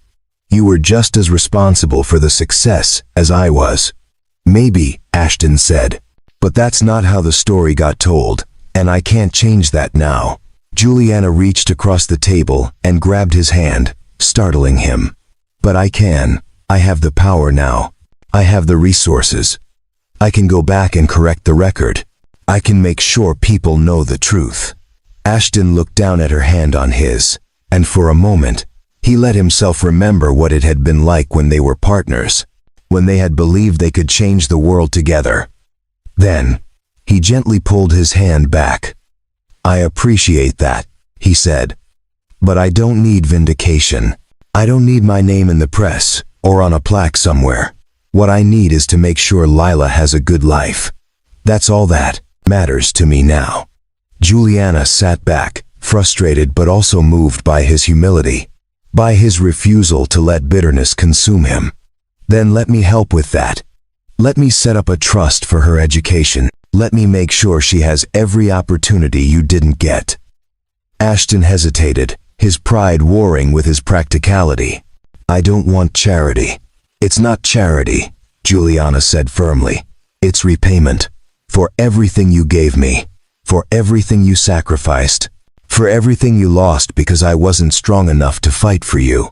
You were just as responsible for the success as I was. Maybe, Ashton said, but that's not how the story got told, and I can't change that now. Juliana reached across the table and grabbed his hand, startling him. But I can. I have the power now. I have the resources. I can go back and correct the record. I can make sure people know the truth. Ashton looked down at her hand on his, and for a moment, he let himself remember what it had been like when they were partners, when they had believed they could change the world together. Then, he gently pulled his hand back. I appreciate that, he said. But I don't need vindication. I don't need my name in the press or on a plaque somewhere. What I need is to make sure Lila has a good life. That's all that matters to me now. Juliana sat back, frustrated but also moved by his humility, by his refusal to let bitterness consume him. Then let me help with that. Let me set up a trust for her education. Let me make sure she has every opportunity you didn't get. Ashton hesitated, his pride warring with his practicality. I don't want charity. It's not charity, Juliana said firmly. It's repayment. For everything you gave me. For everything you sacrificed. For everything you lost because I wasn't strong enough to fight for you.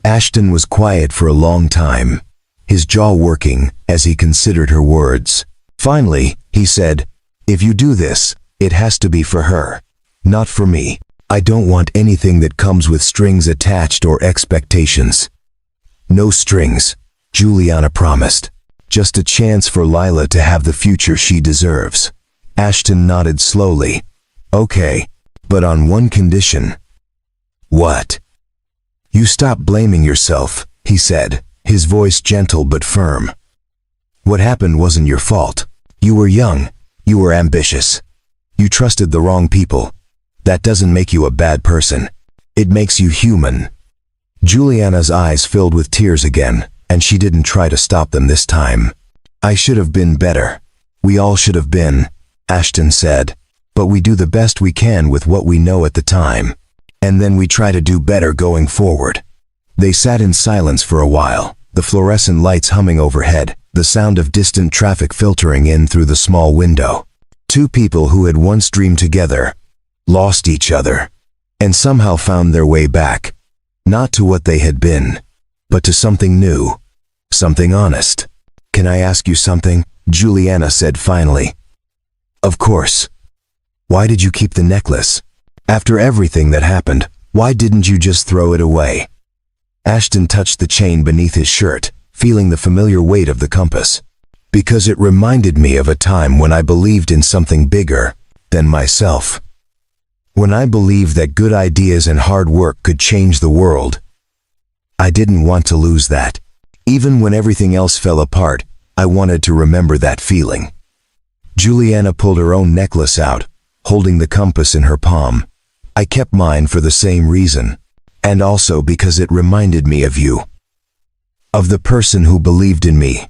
Ashton was quiet for a long time, his jaw working as he considered her words. Finally, he said, if you do this, it has to be for her, not for me. I don't want anything that comes with strings attached or expectations. No strings, Juliana promised. Just a chance for Lila to have the future she deserves. Ashton nodded slowly. Okay, but on one condition. What? You stop blaming yourself, he said, his voice gentle but firm. What happened wasn't your fault. You were young. You were ambitious. You trusted the wrong people. That doesn't make you a bad person. It makes you human. Juliana's eyes filled with tears again, and she didn't try to stop them this time. I should have been better. We all should have been, Ashton said. But we do the best we can with what we know at the time. And then we try to do better going forward. They sat in silence for a while, the fluorescent lights humming overhead, the sound of distant traffic filtering in through the small window. Two people who had once dreamed together, lost each other, and somehow found their way back. Not to what they had been, but to something new, something honest. Can I ask you something? Juliana said finally. Of course. Why did you keep the necklace? After everything that happened, why didn't you just throw it away? Ashton touched the chain beneath his shirt, feeling the familiar weight of the compass. Because it reminded me of a time when I believed in something bigger than myself. When I believed that good ideas and hard work could change the world. I didn't want to lose that. Even when everything else fell apart, I wanted to remember that feeling. Juliana pulled her own necklace out, holding the compass in her palm. I kept mine for the same reason, and also because it reminded me of you. Of the person who believed in me.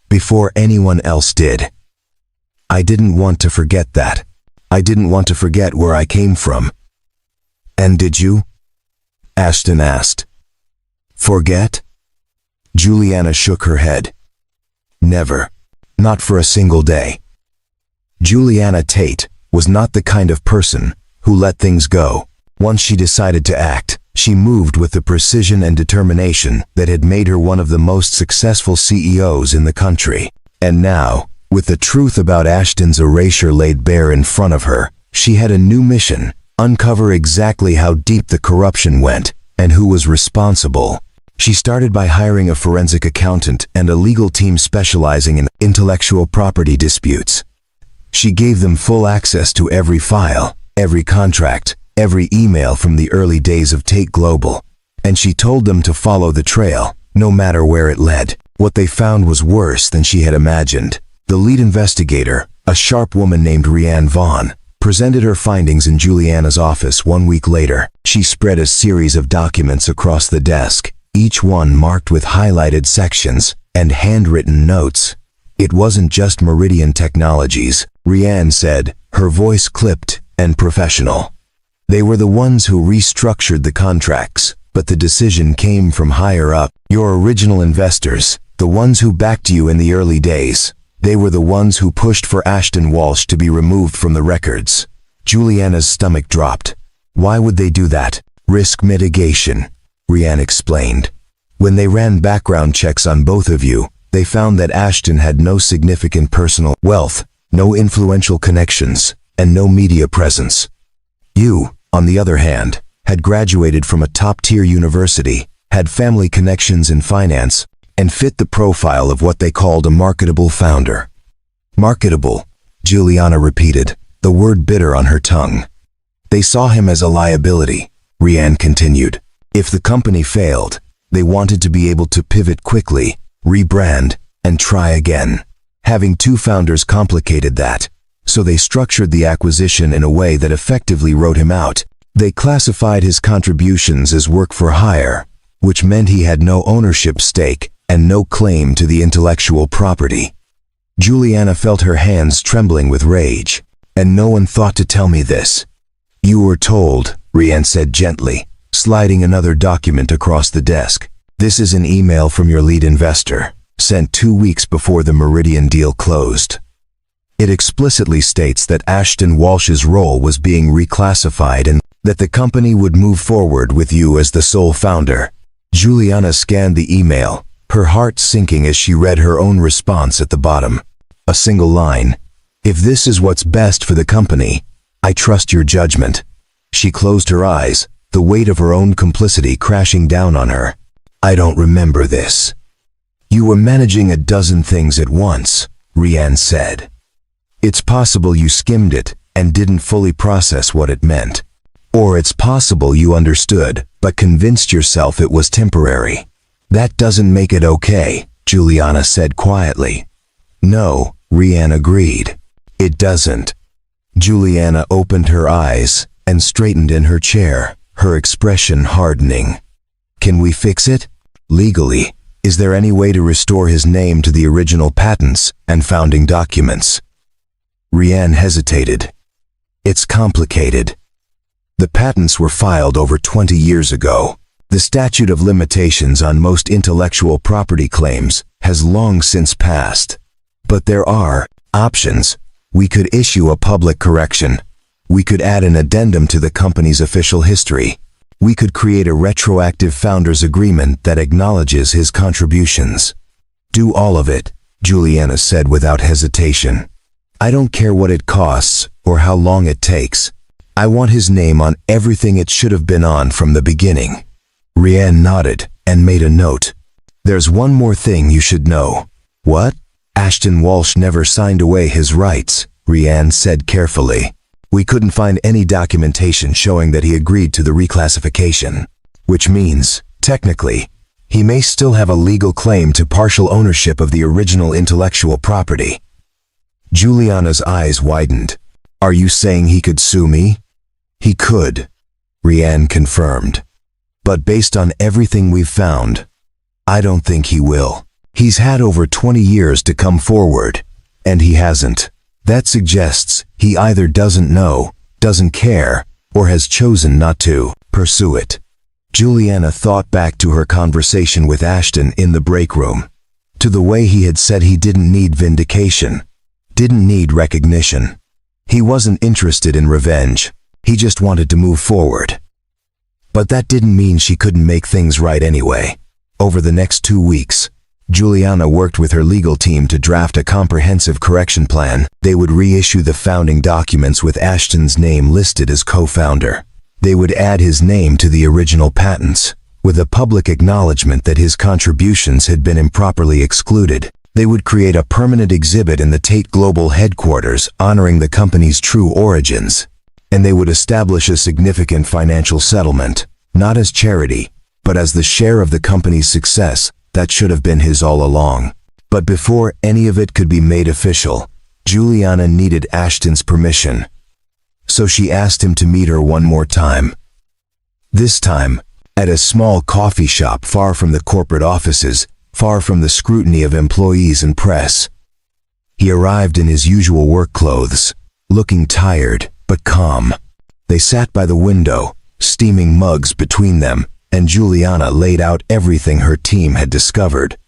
Before anyone else did. I didn't want to forget that. I didn't want to forget where I came from. And did you? Ashton asked. Forget? Juliana shook her head. Never. Not for a single day. Juliana Tate was not the kind of person who let things go. Once she decided to act, she moved with the precision and determination that had made her one of the most successful CEOs in the country. And now, with the truth about Ashton's erasure laid bare in front of her, she had a new mission: uncover exactly how deep the corruption went and who was responsible. She started by hiring a forensic accountant and a legal team specializing in intellectual property disputes. She gave them full access to every file, every contract, every email from the early days of Tate Global, and she told them to follow the trail, no matter where it led. What they found was worse than she had imagined. The lead investigator, a sharp woman named Rhiannon Vaughn, presented her findings in Juliana's office 1 week later. She spread a series of documents across the desk, each one marked with highlighted sections and handwritten notes. It wasn't just Meridian Technologies, Rhiannon said, her voice clipped and professional. They were the ones who restructured the contracts, but the decision came from higher up. Your original investors, the ones who backed you in the early days, they were the ones who pushed for Ashton Walsh to be removed from the records. Juliana's stomach dropped. Why would they do that? Risk mitigation, Rhiannon explained. When they ran background checks on both of you, they found that Ashton had no significant personal wealth, no influential connections, and no media presence. You, on the other hand, had graduated from a top-tier university, had family connections in finance, and fit the profile of what they called a marketable founder. Marketable, Juliana repeated, the word bitter on her tongue. They saw him as a liability, Rhiannon continued. If the company failed, they wanted to be able to pivot quickly, rebrand, and try again. Having two founders complicated that, so they structured the acquisition in a way that effectively wrote him out. They classified his contributions as work for hire, which meant he had no ownership stake and no claim to the intellectual property. Juliana felt her hands trembling with rage. And no one thought to tell me this. You were told, Rhiannon said gently, sliding another document across the desk. This is an email from your lead investor, sent 2 weeks before the Meridian deal closed. It explicitly states that Ashton Walsh's role was being reclassified and that the company would move forward with you as the sole founder. Juliana scanned the email, her heart sinking as she read her own response at the bottom. A single line. If this is what's best for the company, I trust your judgment. She closed her eyes, the weight of her own complicity crashing down on her. I don't remember this. You were managing a dozen things at once, Rhiannon said. It's possible you skimmed it and didn't fully process what it meant. Or it's possible you understood, but convinced yourself it was temporary. That doesn't make it okay, Juliana said quietly. No, Rhiannon agreed. It doesn't. Juliana opened her eyes and straightened in her chair, her expression hardening. Can we fix it? Legally, is there any way to restore his name to the original patents and founding documents? Rhiannon hesitated. It's complicated. The patents were filed over 20 years ago. The statute of limitations on most intellectual property claims has long since passed. But there are options. We could issue a public correction. We could add an addendum to the company's official history. We could create a retroactive founders agreement that acknowledges his contributions. Do all of it, Juliana said without hesitation. I don't care what it costs or how long it takes. I want his name on everything it should have been on from the beginning. Rhiannon nodded and made a note. There's one more thing you should know. What? Ashton Walsh never signed away his rights, Rhiannon said carefully. We couldn't find any documentation showing that he agreed to the reclassification, which means, technically, he may still have a legal claim to partial ownership of the original intellectual property. Juliana's eyes widened. Are you saying he could sue me? He could, Rhiannon confirmed. But based on everything we've found, I don't think he will. He's had over 20 years to come forward, and he hasn't. That suggests he either doesn't know, doesn't care, or has chosen not to pursue it. Juliana thought back to her conversation with Ashton in the break room, to the way he had said he didn't need vindication, didn't need recognition. He wasn't interested in revenge. He just wanted to move forward. But that didn't mean she couldn't make things right anyway. Over the next 2 weeks, Juliana worked with her legal team to draft a comprehensive correction plan. They would reissue the founding documents with Ashton's name listed as co-founder. They would add his name to the original patents, with a public acknowledgement that his contributions had been improperly excluded. They would create a permanent exhibit in the Tate Global headquarters honoring the company's true origins. And they would establish a significant financial settlement, not as charity, but as the share of the company's success that should have been his all along. But before any of it could be made official, Juliana needed Ashton's permission. So she asked him to meet her one more time. This time, at a small coffee shop far from the corporate offices, far from the scrutiny of employees and press. He arrived in his usual work clothes, looking tired but calm. They sat by the window, steaming mugs between them, and Juliana laid out everything her team had discovered.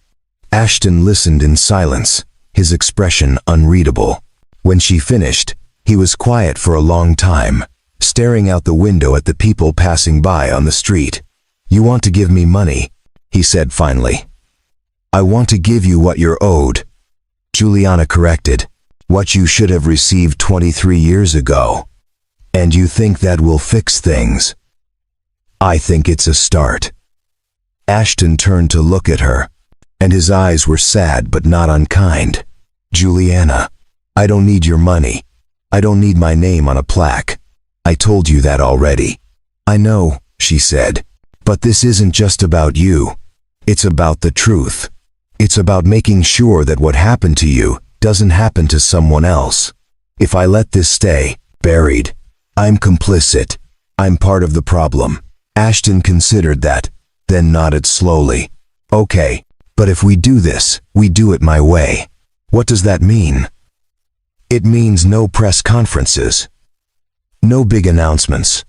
Ashton listened in silence, his expression unreadable. When she finished, he was quiet for a long time, staring out the window at the people passing by on the street. "You want to give me money," he said finally. "I want to give you what you're owed," Juliana corrected. "What you should have received 23 years ago. And you think that will fix things?" "I think it's a start." Ashton turned to look at her, and his eyes were sad but not unkind. "Juliana, I don't need your money. I don't need my name on a plaque. I told you that already." "I know," she said, "but this isn't just about you. It's about the truth. It's about making sure that what happened to you doesn't happen to someone else. If I let this stay buried, I'm complicit. I'm part of the problem." Ashton considered that, then nodded slowly. "Okay, but if we do this, we do it my way." "What does that mean?" "It means no press conferences. No big announcements.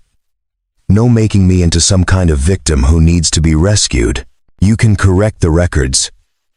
No making me into some kind of victim who needs to be rescued. You can correct the records.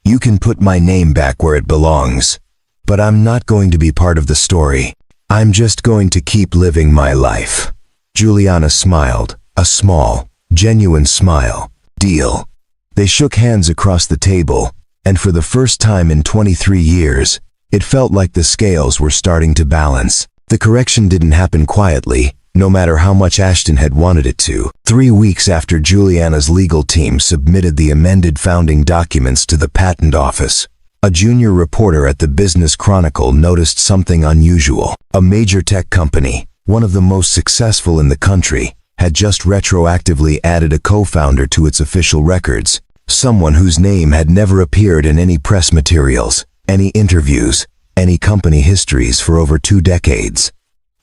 You can put my name back where it belongs. But I'm not going to be part of the story. I'm just going to keep living my life." Juliana smiled, a small, genuine smile. "Deal." They shook hands across the table, and for the first time in 23 years, it felt like the scales were starting to balance. The correction didn't happen quietly, no matter how much Ashton had wanted it to. 3 weeks after Juliana's legal team submitted the amended founding documents to the patent office, a junior reporter at the Business Chronicle noticed something unusual. A major tech company, one of the most successful in the country, had just retroactively added a co-founder to its official records, someone whose name had never appeared in any press materials, any interviews, any company histories for over 2 decades.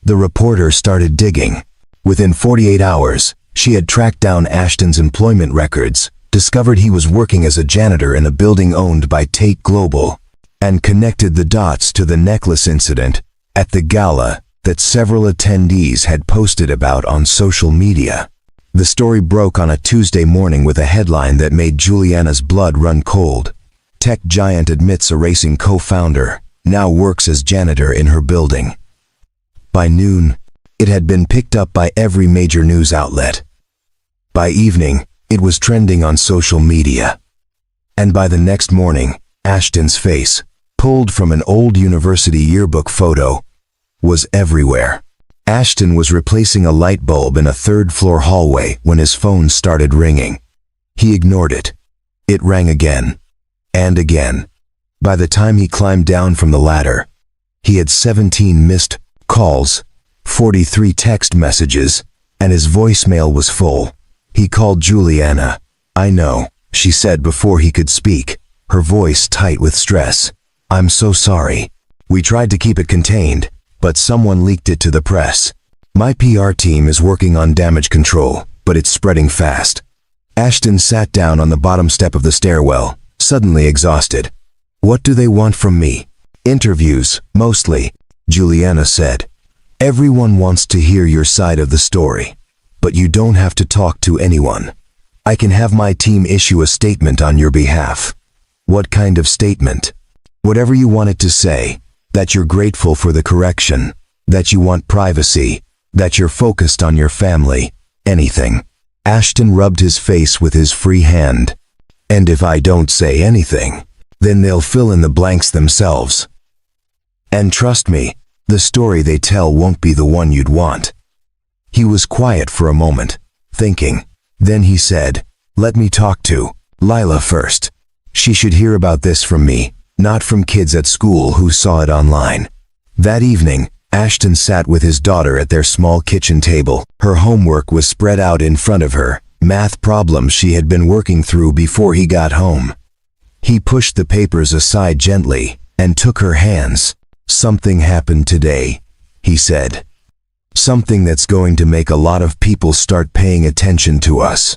The reporter started digging. Within 48 hours, she had tracked down Ashton's employment records, discovered he was working as a janitor in a building owned by Tate Global, and connected the dots to the necklace incident at the gala that several attendees had posted about on social media. The story broke on a Tuesday morning with a headline that made Juliana's blood run cold. Tech giant admits erasing co-founder, now works as janitor in her building. By noon, it had been picked up by every major news outlet. By evening, it was trending on social media. And by the next morning, Ashton's face, pulled from an old university yearbook photo, was everywhere. Ashton was replacing a light bulb in a third-floor hallway when his phone started ringing. He ignored it. It rang again. And again. By the time he climbed down from the ladder, he had 17 missed calls, 43 text messages, and his voicemail was full. He called Juliana. "I know," she said before he could speak, her voice tight with stress. "I'm so sorry. We tried to keep it contained, but someone leaked it to the press. My PR team is working on damage control, but it's spreading fast." Ashton sat down on the bottom step of the stairwell, suddenly exhausted. "What do they want from me?" "Interviews, mostly," Juliana said. "Everyone wants to hear your side of the story, but you don't have to talk to anyone. I can have my team issue a statement on your behalf." "What kind of statement?" "Whatever you want it to say, that you're grateful for the correction, that you want privacy, that you're focused on your family, anything." Ashton rubbed his face with his free hand. "And if I don't say anything, then they'll fill in the blanks themselves. And trust me, the story they tell won't be the one you'd want." He was quiet for a moment, thinking. Then he said, Let me talk to Lila first. She should hear about this from me, not from kids at school who saw it online. That evening, Ashton sat with his daughter at their small kitchen table. Her homework was spread out in front of her, math problems she had been working through before he got home. He pushed the papers aside gently and took her hands. "Something happened today," he said. "Something that's going to make a lot of people start paying attention to us.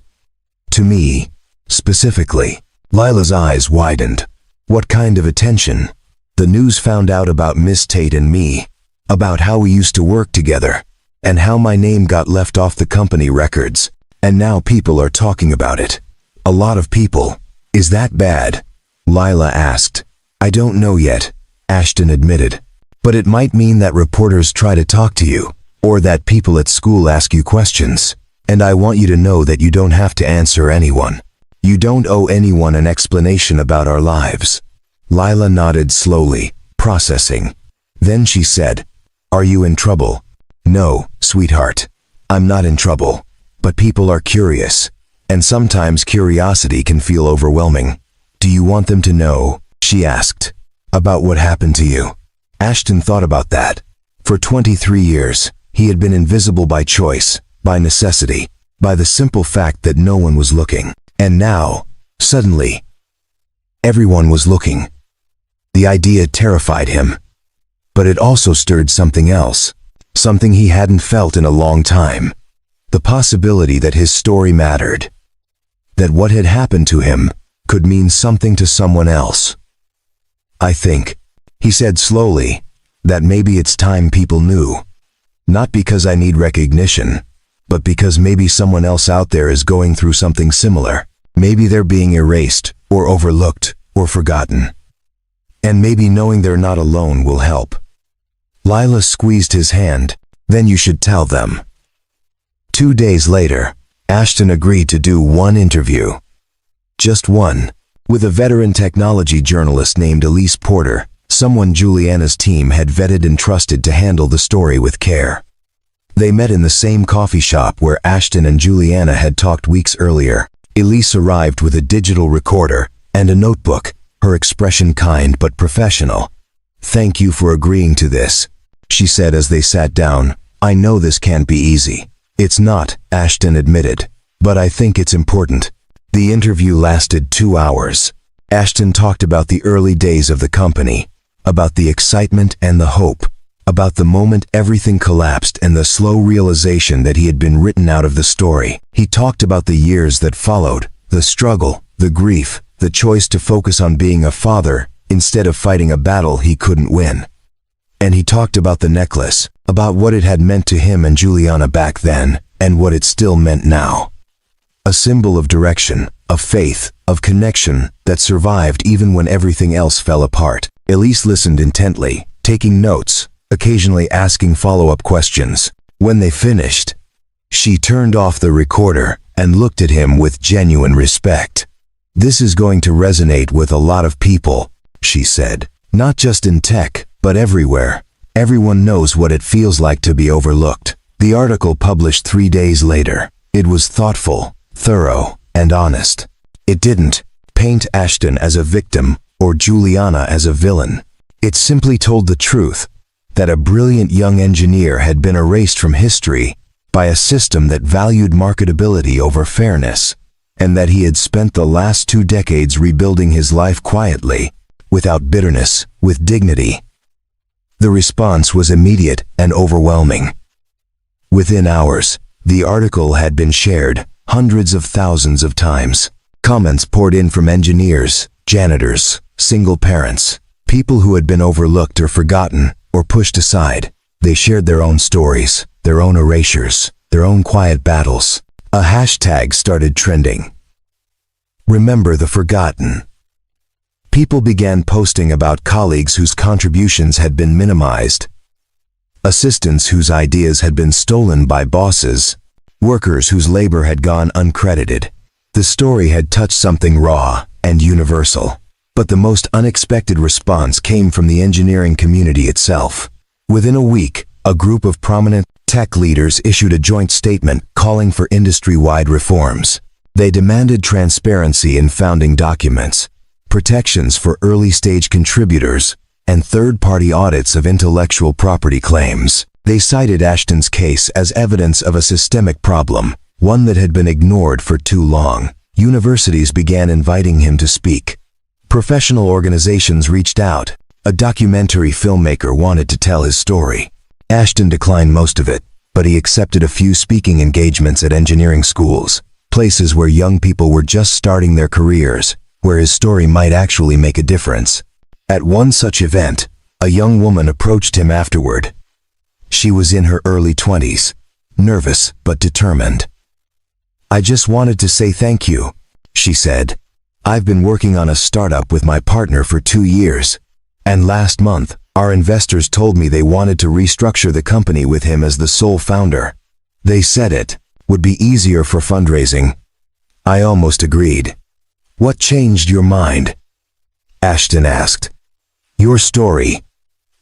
To me, specifically." Lila's eyes widened. "What kind of attention?" "The news found out about Miss Tate and me, about how we used to work together, and how my name got left off the company records, and now people are talking about it. A lot of people. Is that bad?" Lila asked. "I don't know yet," Ashton admitted. "But it might mean that reporters try to talk to you, or that people at school ask you questions. And I want you to know that you don't have to answer anyone. You don't owe anyone an explanation about our lives." Lila nodded slowly, processing. Then she said, "Are you in trouble?" "No, sweetheart. I'm not in trouble. But people are curious, and sometimes curiosity can feel overwhelming." "Do you want them to know," she asked, "about what happened to you?" Ashton thought about that. For 23 years, he had been invisible by choice, by necessity, by the simple fact that no one was looking. And now, suddenly, everyone was looking. The idea terrified him. But it also stirred something else, something he hadn't felt in a long time. The possibility that his story mattered, that what had happened to him could mean something to someone else. "I think," he said slowly, "that maybe it's time people knew. Not because I need recognition, but because maybe someone else out there is going through something similar. Maybe they're being erased, or overlooked, or forgotten. And maybe knowing they're not alone will help." Lila squeezed his hand. "Then you should tell them." 2 days later, Ashton agreed to do one interview. Just one, with a veteran technology journalist named Elise Porter, someone Juliana's team had vetted and trusted to handle the story with care. They met in the same coffee shop where Ashton and Juliana had talked weeks earlier. Elise arrived with a digital recorder and a notebook, her expression kind but professional. "Thank you for agreeing to this," she said as they sat down. "I know this can't be easy." "It's not," Ashton admitted, "but I think it's important." The interview lasted 2 hours. Ashton talked about the early days of the company, about the excitement and the hope, about the moment everything collapsed and the slow realization that he had been written out of the story. He talked about the years that followed, the struggle, the grief, the choice to focus on being a father instead of fighting a battle he couldn't win. And he talked about the necklace, about what it had meant to him and Juliana back then, and what it still meant now. A symbol of direction, of faith, of connection that survived even when everything else fell apart. Elise listened intently, taking notes, occasionally asking follow-up questions. When they finished, she turned off the recorder and looked at him with genuine respect. "This is going to resonate with a lot of people," she said. "Not just in tech, but everywhere. Everyone knows what it feels like to be overlooked." The article published 3 days later. It was thoughtful, thorough, and honest. It didn't paint Ashton as a victim or Juliana as a villain. It simply told the truth, that a brilliant young engineer had been erased from history by a system that valued marketability over fairness, and that he had spent the last 2 decades rebuilding his life quietly, without bitterness, with dignity. The response was immediate and overwhelming. Within hours, the article had been shared hundreds of thousands of times. Comments poured in from engineers, janitors, single parents, people who had been overlooked or forgotten or pushed aside. They shared their own stories, their own erasures, their own quiet battles. A hashtag started trending. "Remember the forgotten." People began posting about colleagues whose contributions had been minimized, assistants whose ideas had been stolen by bosses, workers whose labor had gone uncredited. The story had touched something raw and universal, but the most unexpected response came from the engineering community itself. Within a week, a group of prominent tech leaders issued a joint statement calling for industry-wide reforms. They demanded transparency in founding documents, protections for early-stage contributors, and third-party audits of intellectual property claims. They cited Ashton's case as evidence of a systemic problem, one that had been ignored for too long. Universities began inviting him to speak. Professional organizations reached out. A documentary filmmaker wanted to tell his story. Ashton declined most of it, but he accepted a few speaking engagements at engineering schools, places where young people were just starting their careers, where his story might actually make a difference. At one such event, a young woman approached him afterward. She was in her early 20s, nervous but determined. "I just wanted to say thank you," she said. "I've been working on a startup with my partner for 2 years, and last month, our investors told me they wanted to restructure the company with him as the sole founder. They said it would be easier for fundraising. I almost agreed." "What changed your mind?" Ashton asked. "Your story,"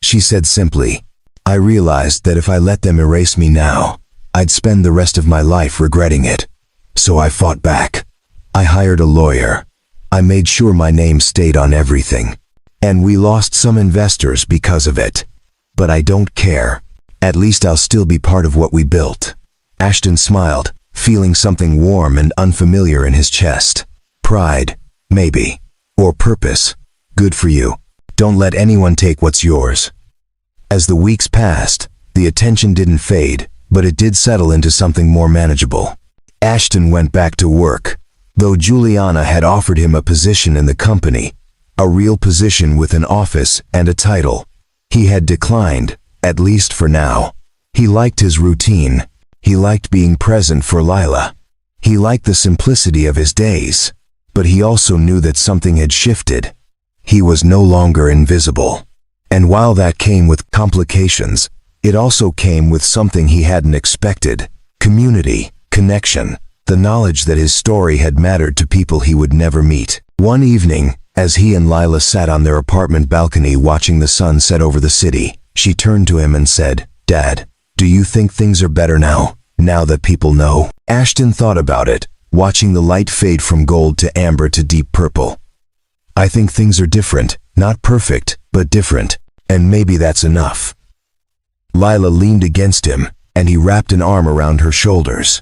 she said simply. "I realized that if I let them erase me now, I'd spend the rest of my life regretting it. So I fought back. I hired a lawyer. I made sure my name stayed on everything. And we lost some investors because of it. But I don't care. At least I'll still be part of what we built." Ashton smiled, feeling something warm and unfamiliar in his chest. Pride, maybe. Or purpose. Good for you. Don't let anyone take what's yours. As the weeks passed, the attention didn't fade, but it did settle into something more manageable. Ashton went back to work, though Juliana had offered him a position in the company, a real position with an office and a title. He had declined, at least for now. He liked his routine. He liked being present for Lila. He liked the simplicity of his days. But he also knew that something had shifted. He was no longer invisible. And while that came with complications, it also came with something he hadn't expected: community, connection, the knowledge that his story had mattered to people he would never meet. One evening, as he and Lila sat on their apartment balcony watching the sun set over the city, she turned to him and said, "Dad, do you think things are better now that people know?" Ashton thought about it, watching the light fade from gold to amber to deep purple. "I think things are different, not perfect, but different, and maybe that's enough." Lila leaned against him, and he wrapped an arm around her shoulders.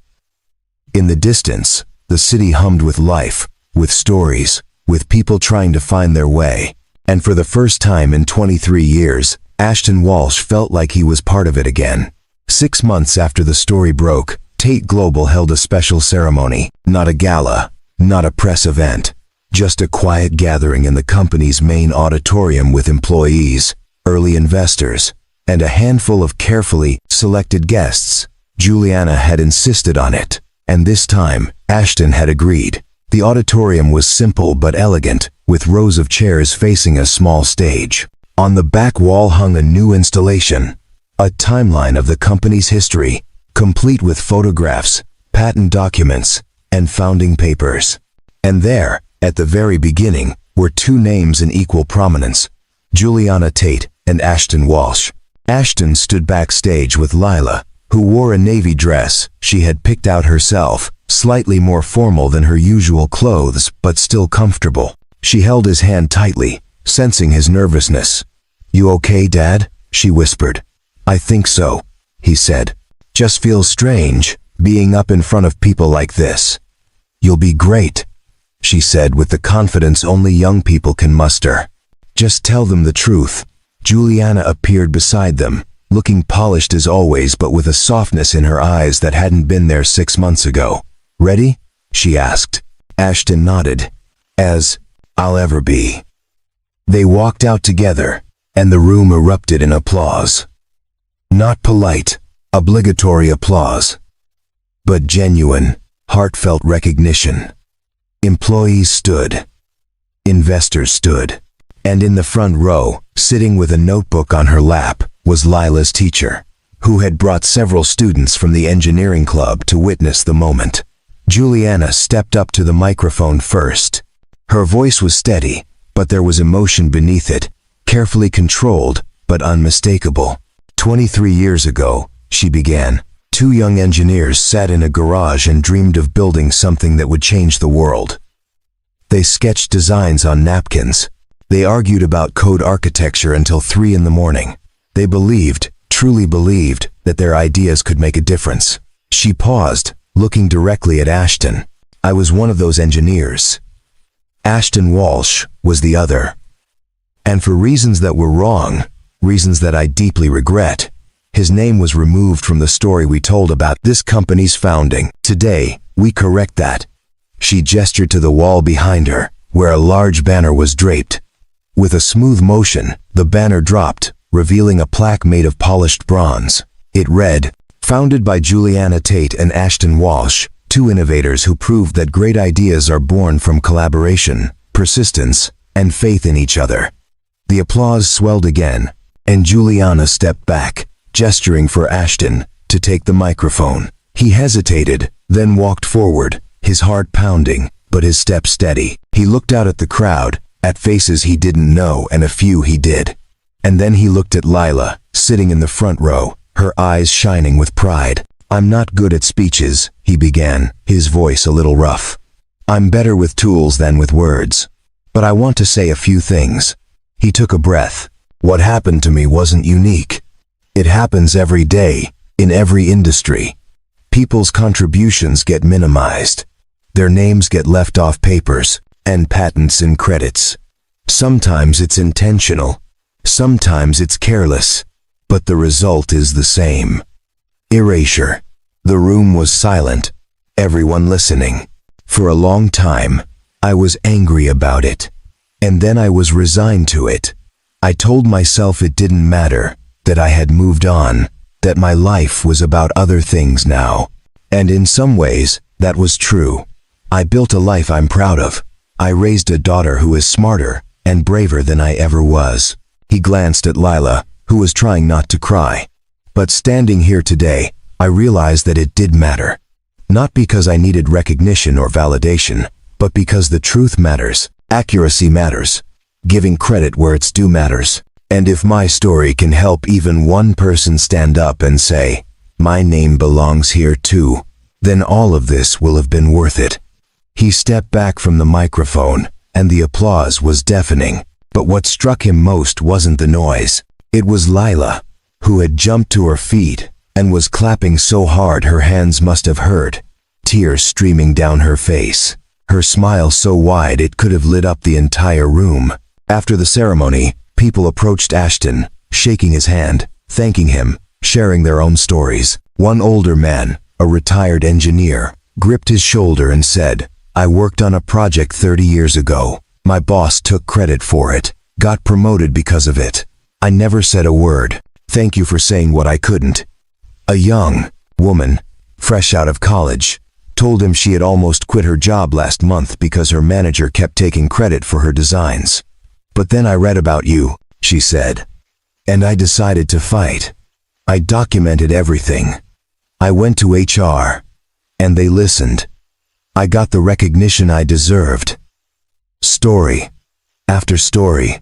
In the distance, the city hummed with life, with stories, with people trying to find their way. And for the first time in 23 years, Ashton Walsh felt like he was part of it again. 6 months after the story broke, Tate Global held a special ceremony, not a gala, not a press event, just a quiet gathering in the company's main auditorium with employees, early investors, and a handful of carefully selected guests. Juliana had insisted on it, and this time, Ashton had agreed. The auditorium was simple but elegant, with rows of chairs facing a small stage. On the back wall hung a new installation, a timeline of the company's history, complete with photographs, patent documents, and founding papers. And there, at the very beginning, were 2 names in equal prominence: Juliana Tate and Ashton Walsh. Ashton stood backstage with Lila, who wore a navy dress she had picked out herself, slightly more formal than her usual clothes but still comfortable. She held his hand tightly, sensing his nervousness. "You okay, Dad?" she whispered. "I think so," he said. "Just feels strange, being up in front of people like this." "You'll be great," she said with the confidence only young people can muster. "Just tell them the truth." Juliana appeared beside them, looking polished as always but with a softness in her eyes that hadn't been there 6 months ago. "Ready?" she asked. Ashton nodded. "As I'll ever be." They walked out together, and the room erupted in applause. Not polite, obligatory applause, but genuine, heartfelt recognition. Employees stood. Investors stood. And in the front row, sitting with a notebook on her lap, was Lila's teacher, who had brought several students from the engineering club to witness the moment. Juliana stepped up to the microphone first. Her voice was steady, but there was emotion beneath it, carefully controlled, but unmistakable. 23 years ago, she began. two young engineers sat in a garage and dreamed of building something that would change the world. They sketched designs on napkins. They argued about code architecture until 3 in the morning. They believed, truly believed, that their ideas could make a difference. She paused, looking directly at Ashton. I was one of those engineers. Ashton Walsh was the other. And for reasons that were wrong, reasons that I deeply regret, his name was removed from the story we told about this company's founding. Today, we correct that. She gestured to the wall behind her, where a large banner was draped. With a smooth motion, the banner dropped, revealing a plaque made of polished bronze. It read, "Founded by Juliana Tate and Ashton Walsh, two innovators who proved that great ideas are born from collaboration, persistence, and faith in each other." The applause swelled again, and Juliana stepped back, gesturing for Ashton to take the microphone. He hesitated, then walked forward, his heart pounding, but his step steady. He looked out at the crowd, at faces he didn't know and a few he did. And then he looked at Lila, sitting in the front row, her eyes shining with pride. "I'm not good at speeches," he began, his voice a little rough. "I'm better with tools than with words. But I want to say a few things." He took a breath. "What happened to me wasn't unique. It happens every day, in every industry. People's contributions get minimized. Their names get left off papers, and patents in credits. Sometimes it's intentional. Sometimes it's careless. But the result is the same. Erasure." The room was silent, everyone listening. For a long time, I was angry about it. And then I was resigned to it. I told myself it didn't matter, that I had moved on, that my life was about other things now. And in some ways, that was true. I built a life I'm proud of. I raised a daughter who is smarter and braver than I ever was. He glanced at Lila, who was trying not to cry. But standing here today, I realized that it did matter. Not because I needed recognition or validation, but because the truth matters. Accuracy matters. Giving credit where it's due matters. And if my story can help even one person stand up and say, "My name belongs here too," then all of this will have been worth it. He stepped back from the microphone, and the applause was deafening. But what struck him most wasn't the noise. It was Lila, who had jumped to her feet and was clapping so hard her hands must have hurt, tears streaming down her face, her smile so wide it could have lit up the entire room. After the ceremony, people approached Ashton, shaking his hand, thanking him, sharing their own stories. One older man, a retired engineer, gripped his shoulder and said, "I worked on a project 30 years ago. My boss took credit for it, got promoted because of it. I never said a word. Thank you for saying what I couldn't." A young woman, fresh out of college, told him she had almost quit her job last month because her manager kept taking credit for her designs. "But then I read about you," she said, "and I decided to fight. I documented everything. I went to HR, and they listened. I got the recognition I deserved." Story after story,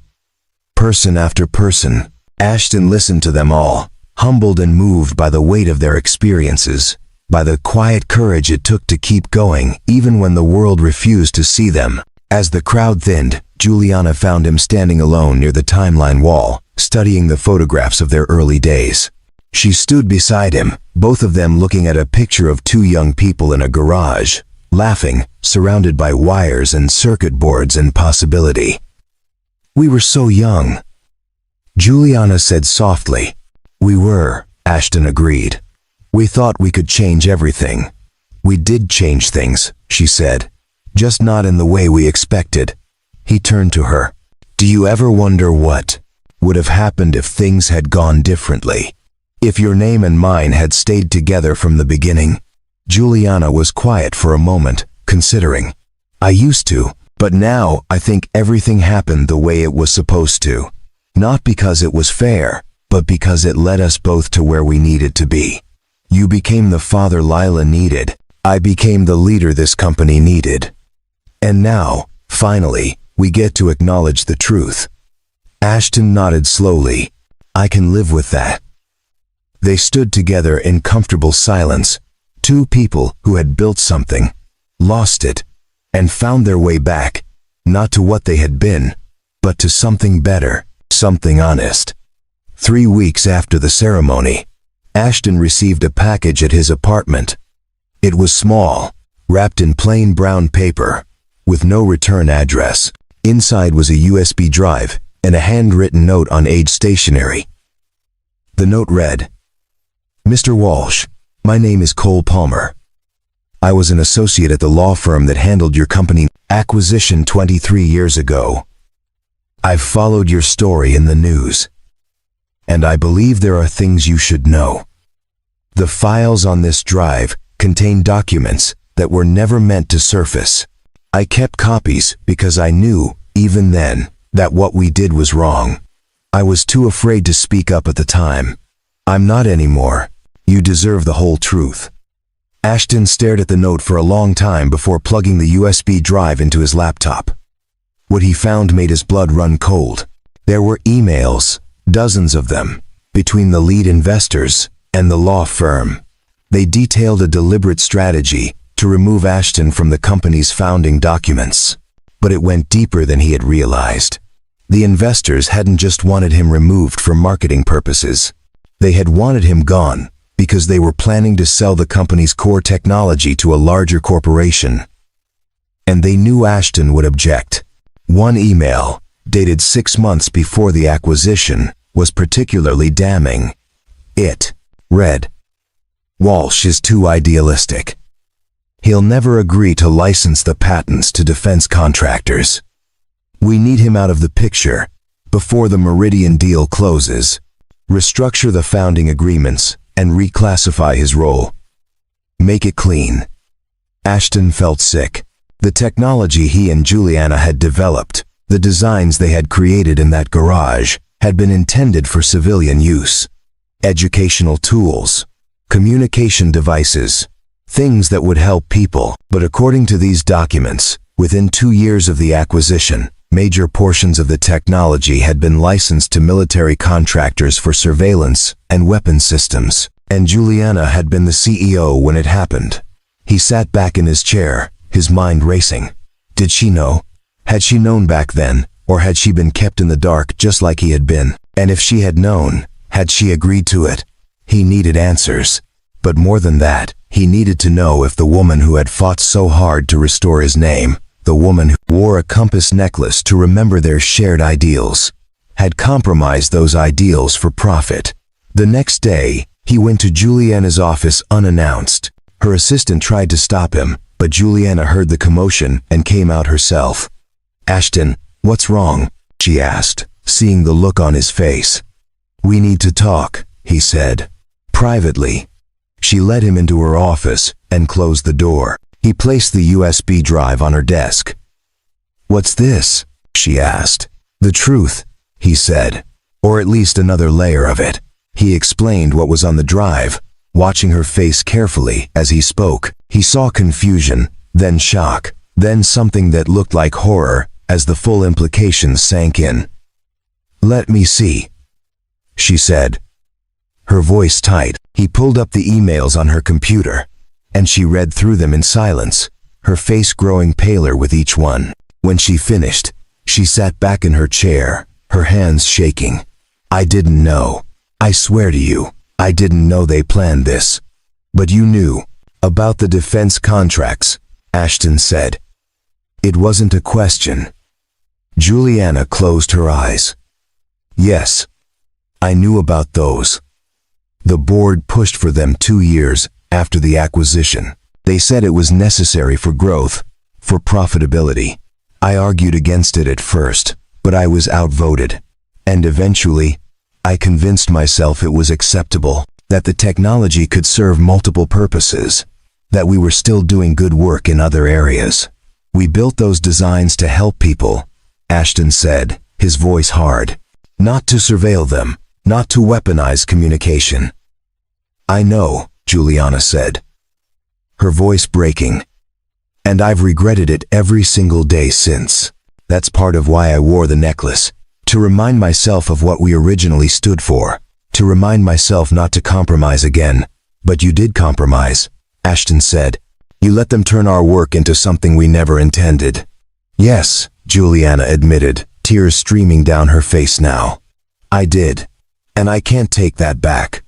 person after person, Ashton listened to them all, humbled and moved by the weight of their experiences, by the quiet courage it took to keep going even when the world refused to see them. As the crowd thinned, Juliana found him standing alone near the timeline wall, studying the photographs of their early days. She stood beside him, both of them looking at a picture of two young people in a garage, laughing, surrounded by wires and circuit boards and possibility. "We were so young," Juliana said softly. "We were," Ashton agreed. "We thought we could change everything. We did change things," she said, "just not in the way we expected." He turned to her. "Do you ever wonder what would have happened if things had gone differently? If your name and mine had stayed together from the beginning?" Juliana was quiet for a moment, considering. "I used to, but now I think everything happened the way it was supposed to. Not because it was fair, but because it led us both to where we needed to be. You became the father Lila needed. I became the leader this company needed. And now, finally, we get to acknowledge the truth." Ashton nodded slowly. "I can live with that." They stood together in comfortable silence, two people who had built something, lost it, and found their way back, not to what they had been, but to something better, something honest. 3 weeks after the ceremony, Ashton received a package at his apartment. It was small, wrapped in plain brown paper, with no return address. Inside was a USB drive and a handwritten note on Age stationery. The note read, "Mr. Walsh, my name is Cole Palmer. I was an associate at the law firm that handled your company acquisition 23 years ago. I've followed your story in the news, and I believe there are things you should know. The files on this drive contain documents that were never meant to surface. I kept copies because I knew, even then, that what we did was wrong. I was too afraid to speak up at the time. I'm not anymore. You deserve the whole truth." Ashton stared at the note for a long time before plugging the USB drive into his laptop. What he found made his blood run cold. There were emails, dozens of them, between the lead investors and the law firm. They detailed a deliberate strategy to remove Ashton from the company's founding documents. But it went deeper than he had realized. The investors hadn't just wanted him removed for marketing purposes. They had wanted him gone because they were planning to sell the company's core technology to a larger corporation. And they knew Ashton would object. One email, dated 6 months before the acquisition, was particularly damning. It read, "Walsh is too idealistic. He'll never agree to license the patents to defense contractors. We need him out of the picture before the Meridian deal closes. Restructure the founding agreements and reclassify his role. Make it clean." Ashton felt sick. The technology he and Juliana had developed, the designs they had created in that garage, had been intended for civilian use. Educational tools, communication devices, things that would help people. But according to these documents, within 2 years of the acquisition, major portions of the technology had been licensed to military contractors for surveillance and weapon systems. And Juliana had been the CEO when it happened. He sat back in his chair, his mind racing. Did she know? Had she known back then, or had she been kept in the dark just like he had been? And if she had known, had she agreed to it? He needed answers. But more than that, he needed to know if the woman who had fought so hard to restore his name, the woman who wore a compass necklace to remember their shared ideals, had compromised those ideals for profit. The next day, he went to Juliana's office unannounced. Her assistant tried to stop him, but Juliana heard the commotion and came out herself. "Ashton, what's wrong?" she asked, seeing the look on his face. "We need to talk," he said. Privately. She led him into her office and closed the door. He placed the USB drive on her desk. "What's this?" she asked. "The truth," he said. "Or at least another layer of it." He explained what was on the drive, watching her face carefully as he spoke. He saw confusion, then shock, then something that looked like horror as the full implications sank in. "Let me see," she said, her voice tight. He pulled up the emails on her computer, and she read through them in silence, her face growing paler with each one. When she finished, she sat back in her chair, her hands shaking. "I didn't know. I swear to you, I didn't know they planned this." "But you knew about the defense contracts," Ashton said. It wasn't a question. Juliana closed her eyes. "Yes, I knew about those. The board pushed for them 2 years after the acquisition. They said it was necessary for growth, for profitability. I argued against it at first, but I was outvoted. And eventually, I convinced myself it was acceptable, that the technology could serve multiple purposes, that we were still doing good work in other areas. We built those designs to help people," Ashton said, his voice hard. "Not to surveil them, not to weaponize communication." "I know," Juliana said, her voice breaking. "And I've regretted it every single day since. That's part of why I wore the necklace, to remind myself of what we originally stood for, to remind myself not to compromise again. But you did compromise, Ashton said. You let them turn our work into something we never intended. Yes, Juliana admitted, tears streaming down her face now. I did. And I can't take that back.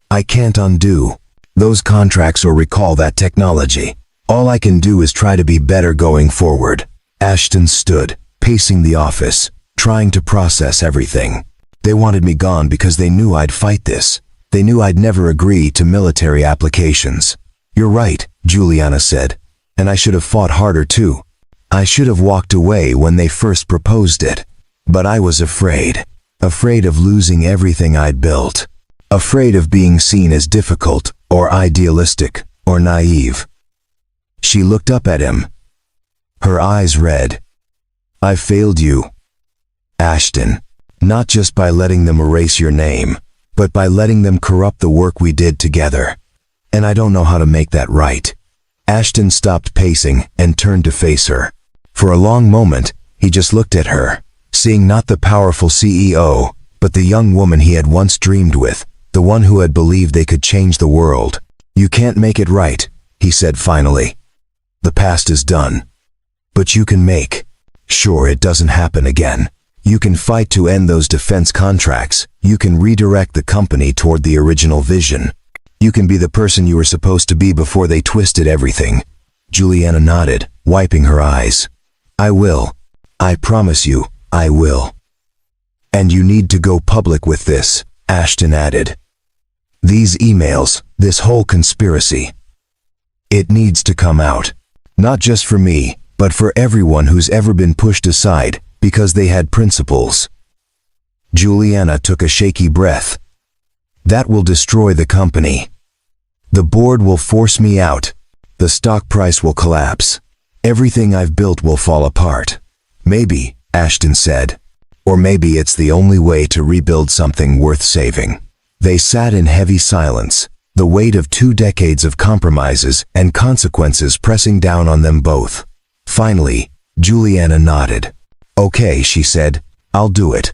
I can't undo those contracts or recall that technology. All I can do is try to be better going forward. Ashton stood, pacing the office, trying to process everything. They wanted me gone because they knew I'd fight this. They knew I'd never agree to military applications. You're right, Juliana said. And I should have fought harder too. I should have walked away when they first proposed it. But I was afraid. Afraid of losing everything I'd built. Afraid of being seen as difficult, or idealistic, or naive. She looked up at him. Her eyes red. I failed you, Ashton. Not just by letting them erase your name, but by letting them corrupt the work we did together. And I don't know how to make that right. Ashton stopped pacing and turned to face her. For a long moment, he just looked at her, seeing not the powerful CEO, but the young woman he had once dreamed with, the one who had believed they could change the world. You can't make it right, he said finally. The past is done. But you can make sure it doesn't happen again. You can fight to end those defense contracts. You can redirect the company toward the original vision. You can be the person you were supposed to be before they twisted everything. Juliana nodded, wiping her eyes. I will. I promise you, I will. And you need to go public with this, Ashton added. These emails, this whole conspiracy. It needs to come out. Not just for me, but for everyone who's ever been pushed aside because they had principles. Juliana took a shaky breath. That will destroy the company. The board will force me out. The stock price will collapse. Everything I've built will fall apart. Maybe, Ashton said. Or maybe it's the only way to rebuild something worth saving. They sat in heavy silence, the weight of 2 decades of compromises and consequences pressing down on them both. Finally, Juliana nodded. Okay, she said, I'll do it.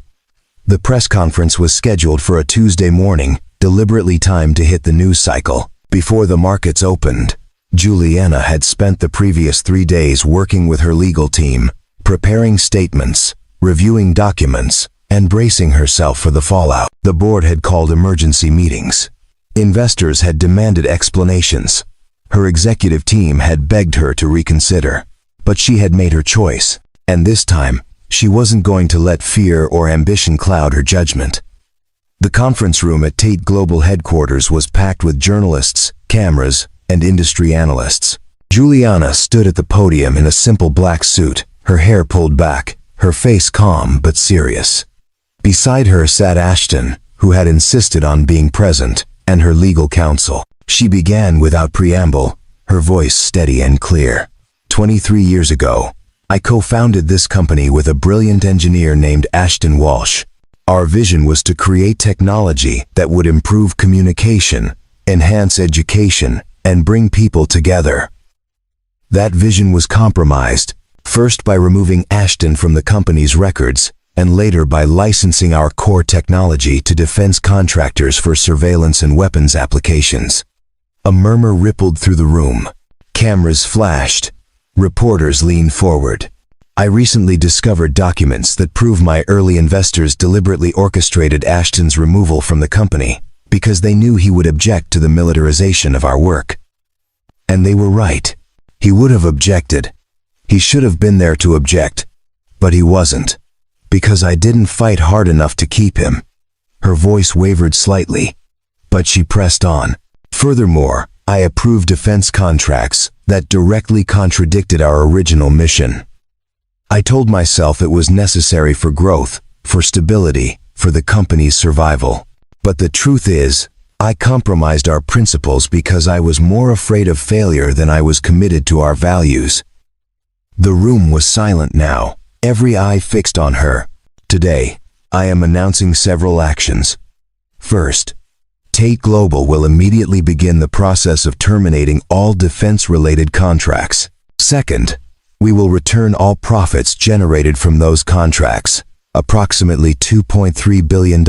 The press conference was scheduled for a Tuesday morning, deliberately timed to hit the news cycle. Before the markets opened, Juliana had spent the previous 3 days working with her legal team, preparing statements, reviewing documents, and bracing herself for the fallout. The board had called emergency meetings. Investors had demanded explanations. Her executive team had begged her to reconsider. But she had made her choice, and this time, she wasn't going to let fear or ambition cloud her judgment. The conference room at Tate Global headquarters was packed with journalists, cameras, and industry analysts. Juliana stood at the podium in a simple black suit, her hair pulled back, her face calm but serious. Beside her sat Ashton, who had insisted on being present, and her legal counsel. She began without preamble, her voice steady and clear. 23 years ago, I co-founded this company with a brilliant engineer named Ashton Walsh. Our vision was to create technology that would improve communication, enhance education, and bring people together. That vision was compromised, first by removing Ashton from the company's records, and later by licensing our core technology to defense contractors for surveillance and weapons applications. A murmur rippled through the room. Cameras flashed. Reporters leaned forward. I recently discovered documents that prove my early investors deliberately orchestrated Ashton's removal from the company because they knew he would object to the militarization of our work. And they were right. He would have objected. He should have been there to object. But he wasn't. Because I didn't fight hard enough to keep him. Her voice wavered slightly, but she pressed on. Furthermore, I approved defense contracts that directly contradicted our original mission. I told myself it was necessary for growth, for stability, for the company's survival. But the truth is, I compromised our principles because I was more afraid of failure than I was committed to our values. The room was silent now, every eye fixed on her. Today, I am announcing several actions. First, Tate Global will immediately begin the process of terminating all defense-related contracts. Second, we will return all profits generated from those contracts, approximately $2.3 billion,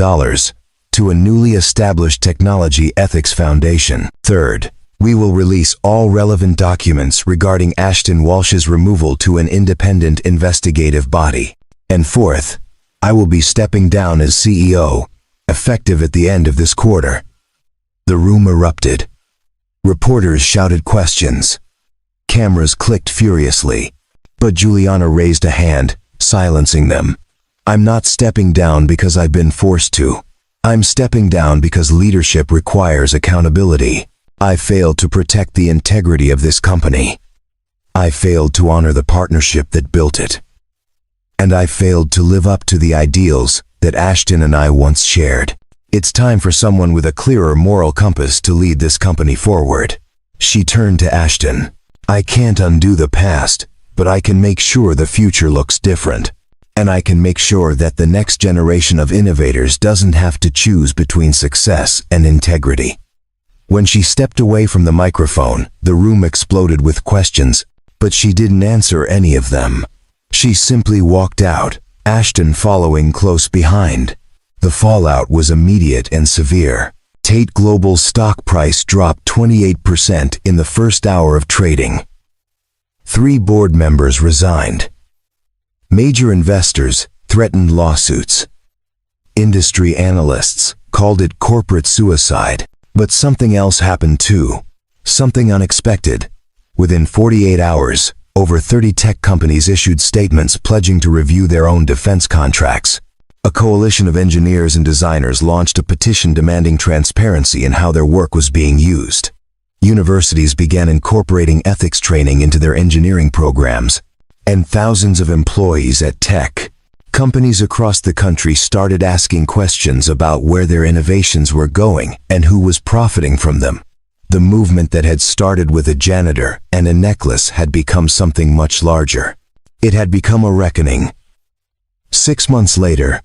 to a newly established technology ethics foundation. Third, we will release all relevant documents regarding Ashton Walsh's removal to an independent investigative body. And fourth, I will be stepping down as CEO, effective at the end of this quarter. The room erupted. Reporters shouted questions. Cameras clicked furiously, but Juliana raised a hand, silencing them. I'm not stepping down because I've been forced to. I'm stepping down because leadership requires accountability. I failed to protect the integrity of this company. I failed to honor the partnership that built it. And I failed to live up to the ideals that Ashton and I once shared. It's time for someone with a clearer moral compass to lead this company forward. She turned to Ashton. I can't undo the past, but I can make sure the future looks different. And I can make sure that the next generation of innovators doesn't have to choose between success and integrity. When she stepped away from the microphone, the room exploded with questions, but she didn't answer any of them. She simply walked out, Ashton following close behind. The fallout was immediate and severe. Tate Global's stock price dropped 28% in the first hour of trading. 3 board members resigned. Major investors threatened lawsuits. Industry analysts called it corporate suicide. But something else happened too. Something unexpected. Within 48 hours, over 30 tech companies issued statements pledging to review their own defense contracts. A coalition of engineers and designers launched a petition demanding transparency in how their work was being used. Universities began incorporating ethics training into their engineering programs, and thousands of employees at tech companies across the country started asking questions about where their innovations were going and who was profiting from them. The movement that had started with a janitor and a necklace had become something much larger. It had become a reckoning. 6 months later,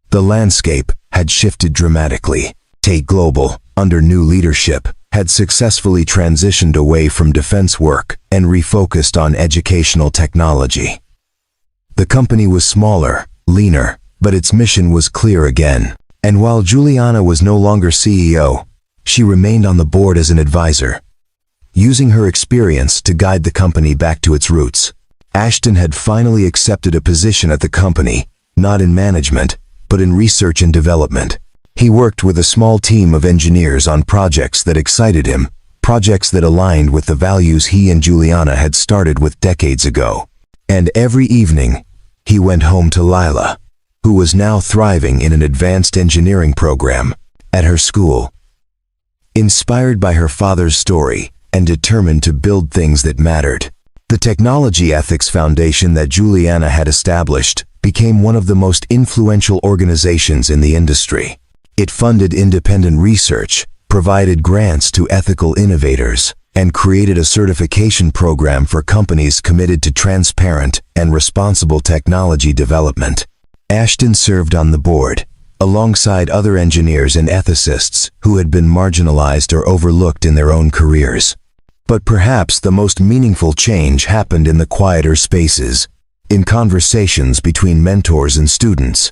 the landscape had shifted dramatically. Tate Global, under new leadership, had successfully transitioned away from defense work and refocused on educational technology. The company was smaller, leaner, but its mission was clear again. And while Juliana was no longer CEO, she remained on the board as an advisor, using her experience to guide the company back to its roots. Ashton had finally accepted a position at the company, not in management, but in research and development. He worked with a small team of engineers on projects that excited him, projects that aligned with the values he and Juliana had started with decades ago. And every evening, he went home to Lila, who was now thriving in an advanced engineering program at her school. Inspired by her father's story and determined to build things that mattered, the Technology Ethics Foundation that Juliana had established became one of the most influential organizations in the industry. It funded independent research, provided grants to ethical innovators, and created a certification program for companies committed to transparent and responsible technology development. Ashton served on the board, alongside other engineers and ethicists who had been marginalized or overlooked in their own careers. But perhaps the most meaningful change happened in the quieter spaces, in conversations between mentors and students,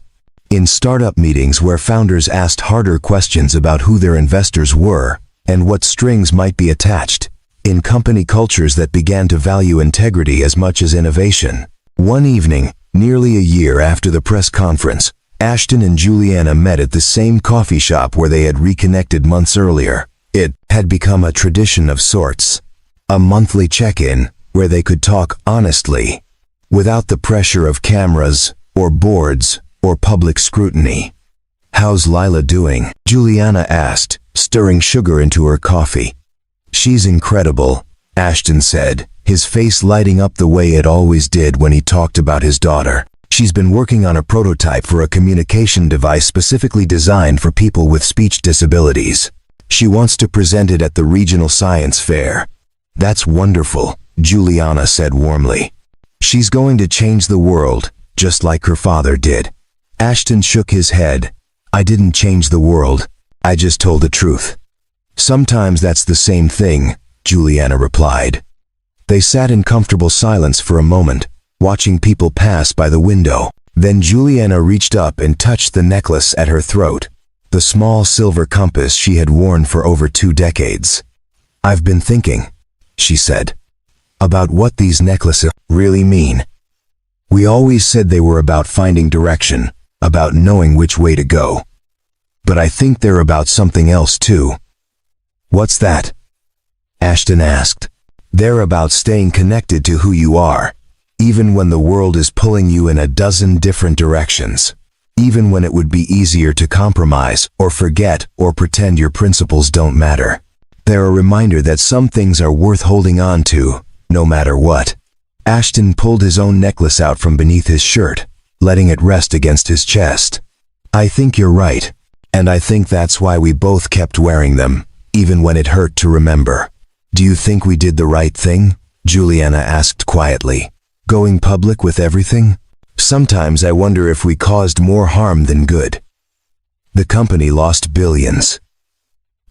in startup meetings where founders asked harder questions about who their investors were and what strings might be attached, in company cultures that began to value integrity as much as innovation. One evening, nearly a year after the press conference, Ashton and Juliana met at the same coffee shop where they had reconnected months earlier. It had become a tradition of sorts, a monthly check-in where they could talk honestly, without the pressure of cameras or boards or public scrutiny. "How's Lila doing?" Juliana asked, stirring sugar into her coffee. "She's incredible," Ashton said, his face lighting up the way it always did when he talked about his daughter. "She's been working on a prototype for a communication device specifically designed for people with speech disabilities. She wants to present it at the regional science fair." "That's wonderful," Juliana said warmly. "She's going to change the world, just like her father did." Ashton shook his head. "I didn't change the world. I just told the truth." "Sometimes that's the same thing," Juliana replied. They sat in comfortable silence for a moment, watching people pass by the window. Then Juliana reached up and touched the necklace at her throat. the small silver compass she had worn for over 2 decades. "I've been thinking," she said, "about what these necklaces really mean. We always said they were about finding direction, about knowing which way to go. But I think they're about something else too." "What's that?" Ashton asked. "They're about staying connected to who you are, even when the world is pulling you in a dozen different directions, even when it would be easier to compromise or forget or pretend your principles don't matter. They're a reminder that some things are worth holding on to, no matter what." Ashton pulled his own necklace out from beneath his shirt, letting it rest against his chest. "I think you're right, and I think that's why we both kept wearing them, even when it hurt to remember." "Do you think we did the right thing?" Juliana asked quietly. "Going public with everything? Sometimes I wonder if we caused more harm than good." The company lost billions.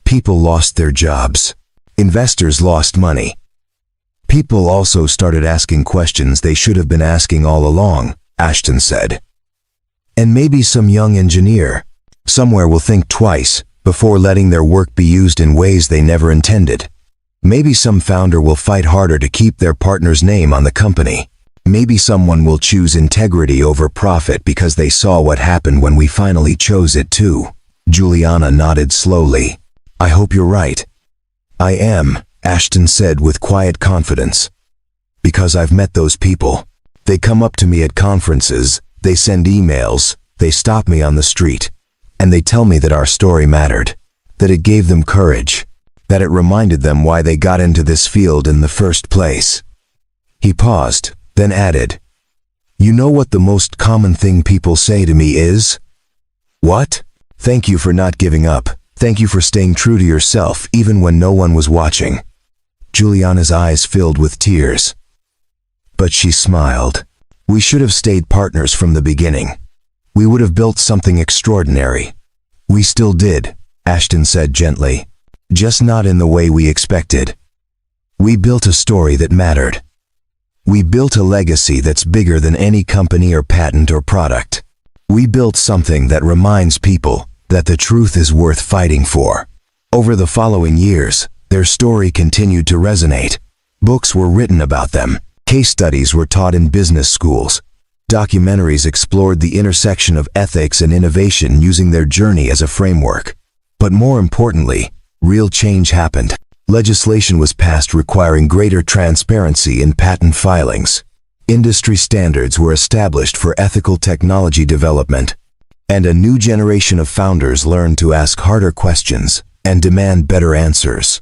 People lost their jobs. Investors lost money. People also started asking questions they should have been asking all along, Ashton said. "And maybe some young engineer somewhere will think twice before letting their work be used in ways they never intended. Maybe some founder will fight harder to keep their partner's name on the company. Maybe someone will choose integrity over profit because they saw what happened when we finally chose it too." Juliana nodded slowly. "I hope you're right." "I am," Ashton said with quiet confidence. "Because I've met those people. They come up to me at conferences, they send emails, they stop me on the street, and they tell me that our story mattered, that it gave them courage, that it reminded them why they got into this field in the first place." He paused, then added, "You know what the most common thing people say to me is?" "What?" "Thank you for not giving up. Thank you for staying true to yourself even when no one was watching." Juliana's eyes filled with tears. But she smiled. "We should have stayed partners from the beginning. We would have built something extraordinary." "We still did," Ashton said gently. "Just not in the way we expected. We built a story that mattered. We built a legacy that's bigger than any company or patent or product. We built something that reminds people that the truth is worth fighting for." Over the following years, their story continued to resonate. Books were written about them. Case studies were taught in business schools. Documentaries explored the intersection of ethics and innovation using their journey as a framework. But more importantly, real change happened. Legislation was passed requiring greater transparency in patent filings. Industry standards were established for ethical technology development. And a new generation of founders learned to ask harder questions and demand better answers.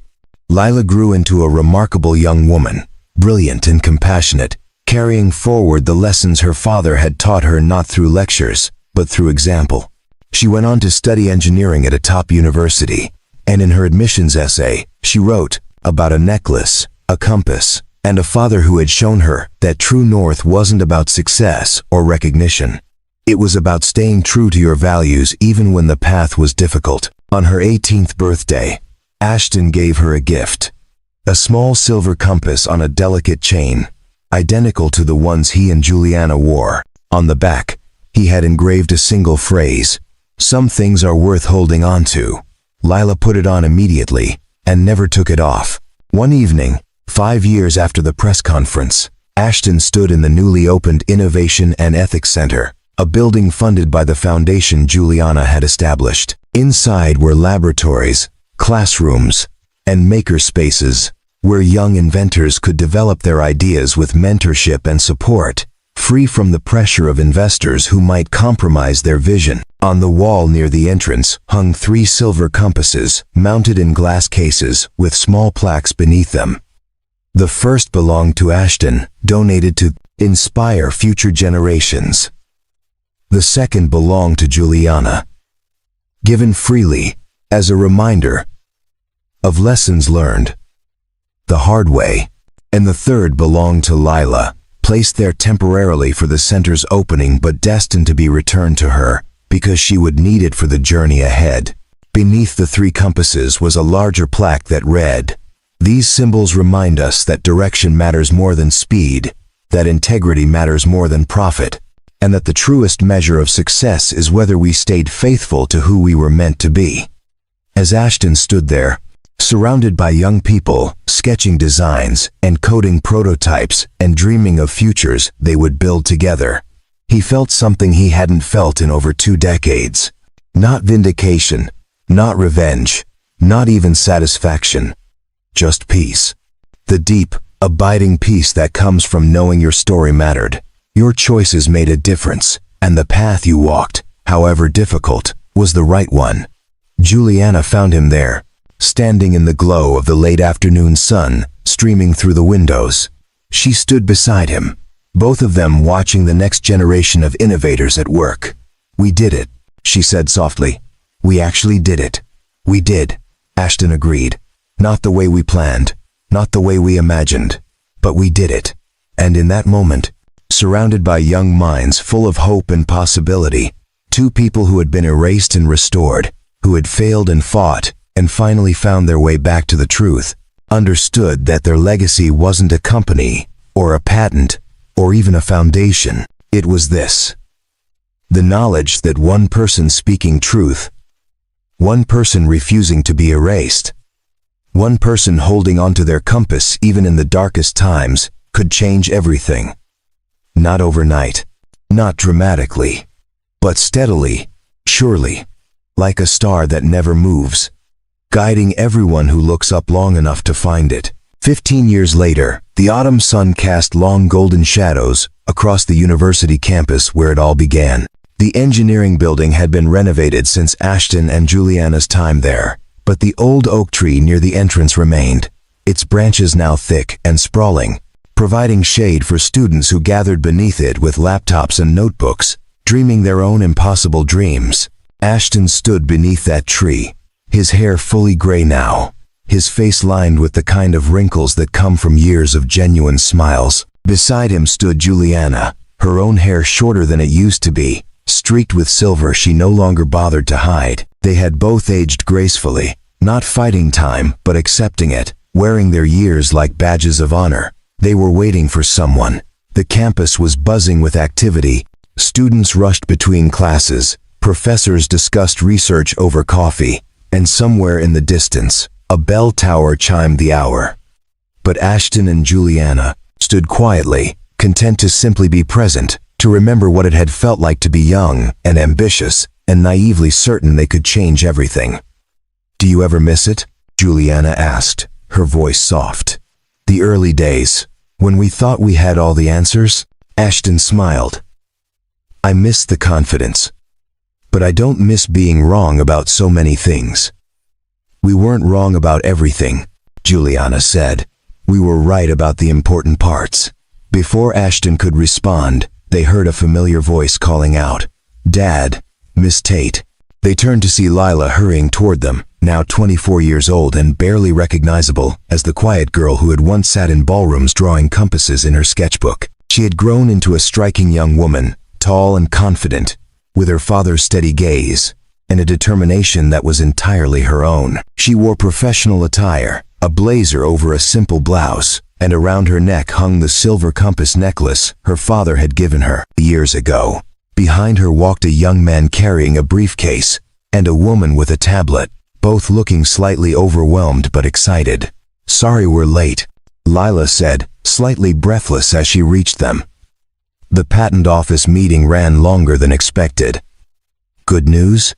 Lila grew into a remarkable young woman, brilliant and compassionate, carrying forward the lessons her father had taught her not through lectures, but through example. She went on to study engineering at a top university, and in her admissions essay, she wrote about a necklace, a compass, and a father who had shown her that true north wasn't about success or recognition. It was about staying true to your values even when the path was difficult. On her 18th birthday, Ashton gave her a gift. A small silver compass on a delicate chain, identical to the ones he and Juliana wore. On the back, he had engraved a single phrase, "Some things are worth holding on to." Lila put it on immediately and never took it off. One evening, 5 years after the press conference, Ashton stood in the newly opened Innovation and Ethics Center, a building funded by the foundation Juliana had established. Inside were laboratories, classrooms, and maker spaces, where young inventors could develop their ideas with mentorship and support, free from the pressure of investors who might compromise their vision. On the wall near the entrance hung 3 silver compasses, mounted in glass cases with small plaques beneath them. The first belonged to Ashton, donated to inspire future generations. The second belonged to Juliana, given freely as a reminder of lessons learned the hard way. And the third belonged to Lila, placed there temporarily for the center's opening but destined to be returned to her because she would need it for the journey ahead. Beneath the 3 compasses was a larger plaque that read, "These symbols remind us that direction matters more than speed, that integrity matters more than profit, and that the truest measure of success is whether we stayed faithful to who we were meant to be. As Ashton stood there, surrounded by young people, sketching designs and coding prototypes and dreaming of futures they would build together, he felt something he hadn't felt in over 2 decades. Not vindication, not revenge, not even satisfaction. Just peace. The deep, abiding peace that comes from knowing your story mattered. Your choices made a difference, and the path you walked, however difficult, was the right one. Juliana found him there, standing in the glow of the late afternoon sun streaming through the windows. She stood beside him, both of them watching the next generation of innovators at work. "We did it," she said softly. "We actually did it." "We did," Ashton agreed. "Not the way we planned, not the way we imagined, but we did it." And in that moment, surrounded by young minds full of hope and possibility, 2 people who had been erased and restored, who had failed and fought, and finally found their way back to the truth, understood that their legacy wasn't a company, or a patent, or even a foundation. It was this: the knowledge that one person speaking truth, one person refusing to be erased, one person holding onto their compass even in the darkest times, could change everything. Not overnight, not dramatically, but steadily, surely, like a star that never moves, guiding everyone who looks up long enough to find it. 15 years later, the autumn sun cast long golden shadows across the university campus where it all began. The engineering building had been renovated since Ashton and Juliana's time there, but the old oak tree near the entrance remained, its branches now thick and sprawling, providing shade for students who gathered beneath it with laptops and notebooks, dreaming their own impossible dreams. Ashton stood beneath that tree, his hair fully gray now, his face lined with the kind of wrinkles that come from years of genuine smiles. Beside him stood Juliana, her own hair shorter than it used to be, streaked with silver she no longer bothered to hide. They had both aged gracefully, not fighting time but accepting it, wearing their years like badges of honor. They were waiting for someone. The campus was buzzing with activity. Students rushed between classes, professors discussed research over coffee, and somewhere in the distance, a bell tower chimed the hour. But Ashton and Juliana stood quietly, content to simply be present, to remember what it had felt like to be young and ambitious and naively certain they could change everything. "Do you ever miss it?" Juliana asked, her voice soft. "The early days, when we thought we had all the answers?" Ashton smiled. "I miss the confidence. But I don't miss being wrong about so many things." "We weren't wrong about everything," Juliana said. "We were right about the important parts." Before Ashton could respond, they heard a familiar voice calling out, "Dad, Miss Tate." They turned to see Lila hurrying toward them, now 24 years old and barely recognizable as the quiet girl who had once sat in ballrooms drawing compasses in her sketchbook. She had grown into a striking young woman, tall and confident, with her father's steady gaze and a determination that was entirely her own. She wore professional attire, a blazer over a simple blouse, and around her neck hung the silver compass necklace her father had given her years ago. Behind her walked a young man carrying a briefcase, and a woman with a tablet, both looking slightly overwhelmed but excited. "Sorry we're late," Lila said, slightly breathless as she reached them. The patent office meeting ran longer than expected. "Good news?"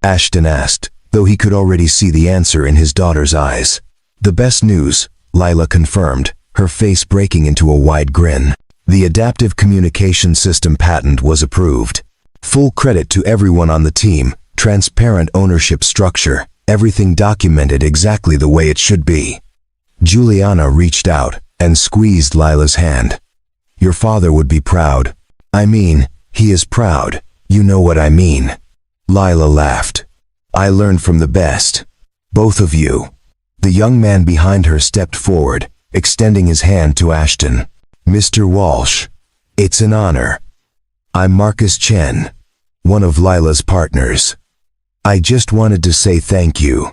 Ashton asked, though he could already see the answer in his daughter's eyes. "The best news," Lila confirmed, her face breaking into a wide grin. The adaptive communication system patent was approved. Full credit to everyone on the team, transparent ownership structure, everything documented exactly the way it should be. Juliana reached out and squeezed Lila's hand. "Your father would be proud. I mean, he is proud. You know what I mean." Lila laughed. "I learned from the best. Both of you." The young man behind her stepped forward, extending his hand to Ashton. "Mr. Walsh, it's an honor. I'm Marcus Chen, one of Lila's partners. I just wanted to say thank you.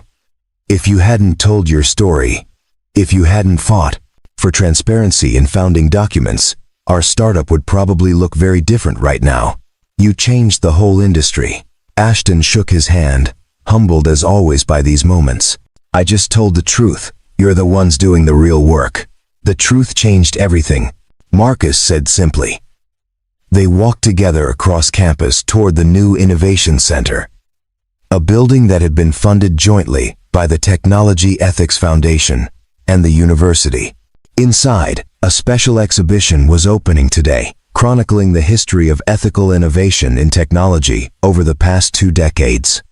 If you hadn't told your story, if you hadn't fought for transparency in founding documents, our startup would probably look very different right now. You changed the whole industry." Ashton shook his hand, humbled as always by these moments. "I just told the truth. You're the ones doing the real work. The truth changed everything," Marcus said simply. They walked together across campus toward the new Innovation Center, a building that had been funded jointly by the Technology Ethics Foundation and the university. Inside, a special exhibition was opening today, chronicling the history of ethical innovation in technology over the past 2 decades.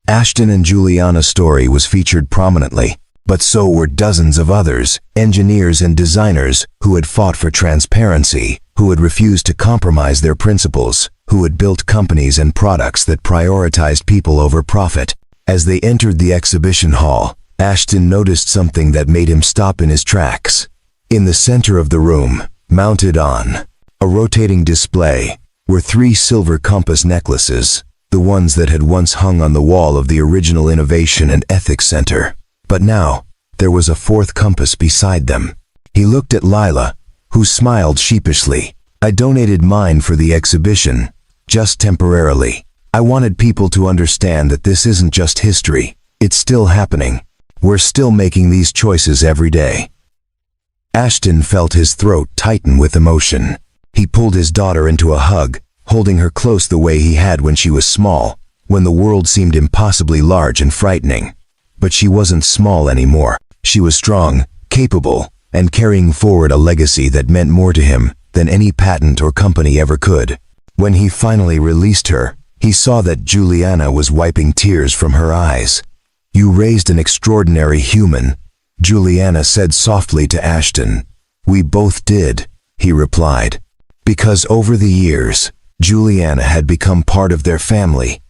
Ashton and Juliana's story was featured prominently, but so were dozens of others, engineers and designers who had fought for transparency, who had refused to compromise their principles, who had built companies and products that prioritized people over profit. As they entered the exhibition hall, Ashton noticed something that made him stop in his tracks. In the center of the room, mounted on a rotating display, were 3 silver compass necklaces, the ones that had once hung on the wall of the original Innovation and Ethics Center. But now, there was a 4th compass beside them. He looked at Lila, who smiled sheepishly. "I donated mine for the exhibition, just temporarily. I wanted people to understand that this isn't just history, it's still happening. We're still making these choices every day." Ashton felt his throat tighten with emotion. He pulled his daughter into a hug, holding her close the way he had when she was small, when the world seemed impossibly large and frightening. But she wasn't small anymore. She was strong, capable, and carrying forward a legacy that meant more to him than any patent or company ever could. When he finally released her, he saw that Juliana was wiping tears from her eyes. "You raised an extraordinary human," Juliana said softly to Ashton. "We both did," he replied. Because over the years, Juliana had become part of their family.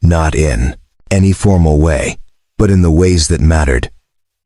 Not in any formal way, but in the ways that mattered.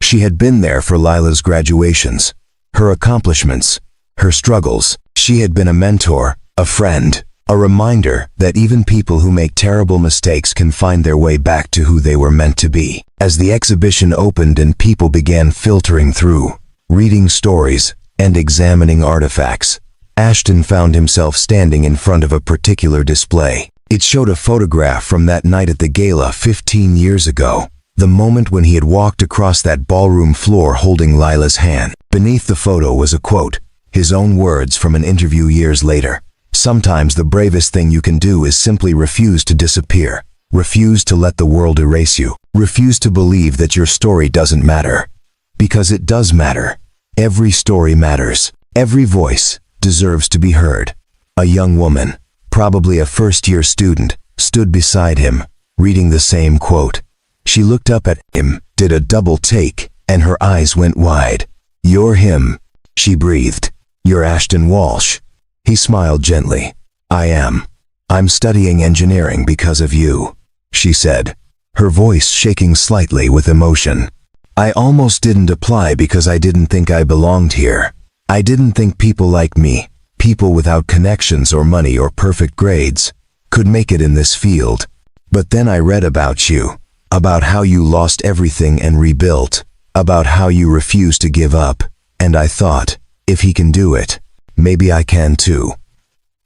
She had been there for Lila's graduations, her accomplishments, her struggles. She had been a mentor, a friend, a reminder that even people who make terrible mistakes can find their way back to who they were meant to be. As the exhibition opened and people began filtering through, reading stories, and examining artifacts, Ashton found himself standing in front of a particular display. It showed a photograph from that night at the gala 15 years ago, the moment when he had walked across that ballroom floor holding Lila's hand. Beneath the photo was a quote, his own words from an interview years later. "Sometimes the bravest thing you can do is simply refuse to disappear. Refuse to let the world erase you. Refuse to believe that your story doesn't matter. Because it does matter. Every story matters. Every voice deserves to be heard." A young woman, probably a first-year student, stood beside him, reading the same quote. She looked up at him, did a double take, and her eyes went wide. "You're him," she breathed. "You're Ashton Walsh." He smiled gently. "I am. I'm studying engineering because of you," she said, her voice shaking slightly with emotion. "I almost didn't apply because I didn't think I belonged here. I didn't think people like me, people without connections or money or perfect grades, could make it in this field. But then I read about you, about how you lost everything and rebuilt, about how you refused to give up, and I thought, if he can do it, maybe I can too."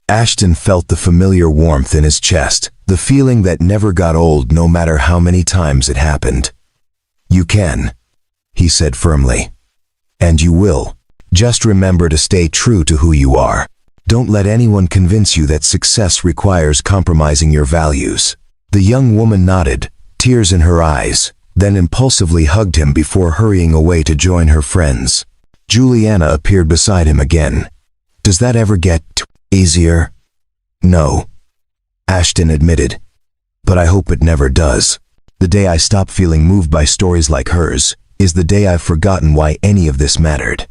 Ashton felt the familiar warmth in his chest, the feeling that never got old no matter how many times it happened. "You can," he said firmly. "And you will. Just remember to stay true to who you are. Don't let anyone convince you that success requires compromising your values." The young woman nodded, tears in her eyes, then impulsively hugged him before hurrying away to join her friends. Juliana appeared beside him again. "Does that ever get easier?" "No," Ashton admitted. "But I hope it never does. The day I stop feeling moved by stories like hers is the day I've forgotten why any of this mattered."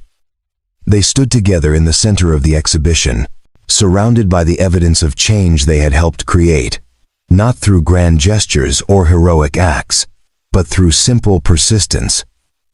They stood together in the center of the exhibition, surrounded by the evidence of change they had helped create, not through grand gestures or heroic acts, but through simple persistence,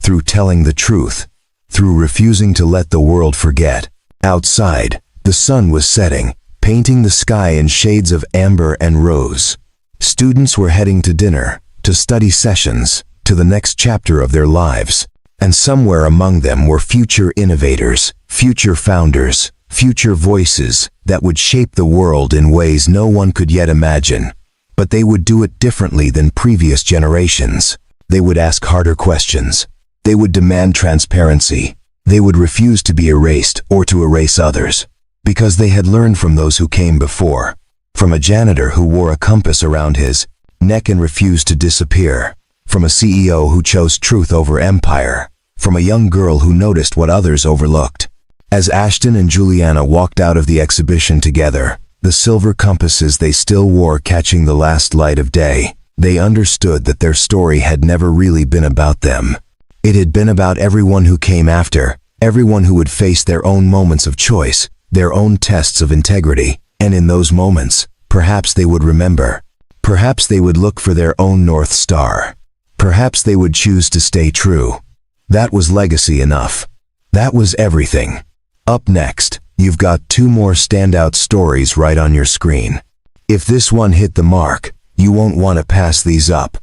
through telling the truth, through refusing to let the world forget. Outside, the sun was setting, painting the sky in shades of amber and rose. Students were heading to dinner, to study sessions, to the next chapter of their lives. And somewhere among them were future innovators, future founders, future voices that would shape the world in ways no one could yet imagine. But they would do it differently than previous generations. They would ask harder questions. They would demand transparency. They would refuse to be erased or to erase others, because they had learned from those who came before. From a janitor who wore a compass around his neck and refused to disappear. From a CEO who chose truth over empire. From a young girl who noticed what others overlooked. As Ashton and Juliana walked out of the exhibition together, the silver compasses they still wore catching the last light of day, they understood that their story had never really been about them. It had been about everyone who came after, everyone who would face their own moments of choice, their own tests of integrity, and in those moments, perhaps they would remember. Perhaps they would look for their own North Star. Perhaps they would choose to stay true. That was legacy enough. That was everything. Up next, you've got 2 more standout stories right on your screen. If this one hit the mark, you won't want to pass these up.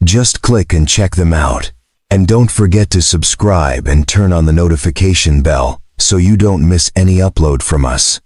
Just click and check them out. And don't forget to subscribe and turn on the notification bell so you don't miss any upload from us.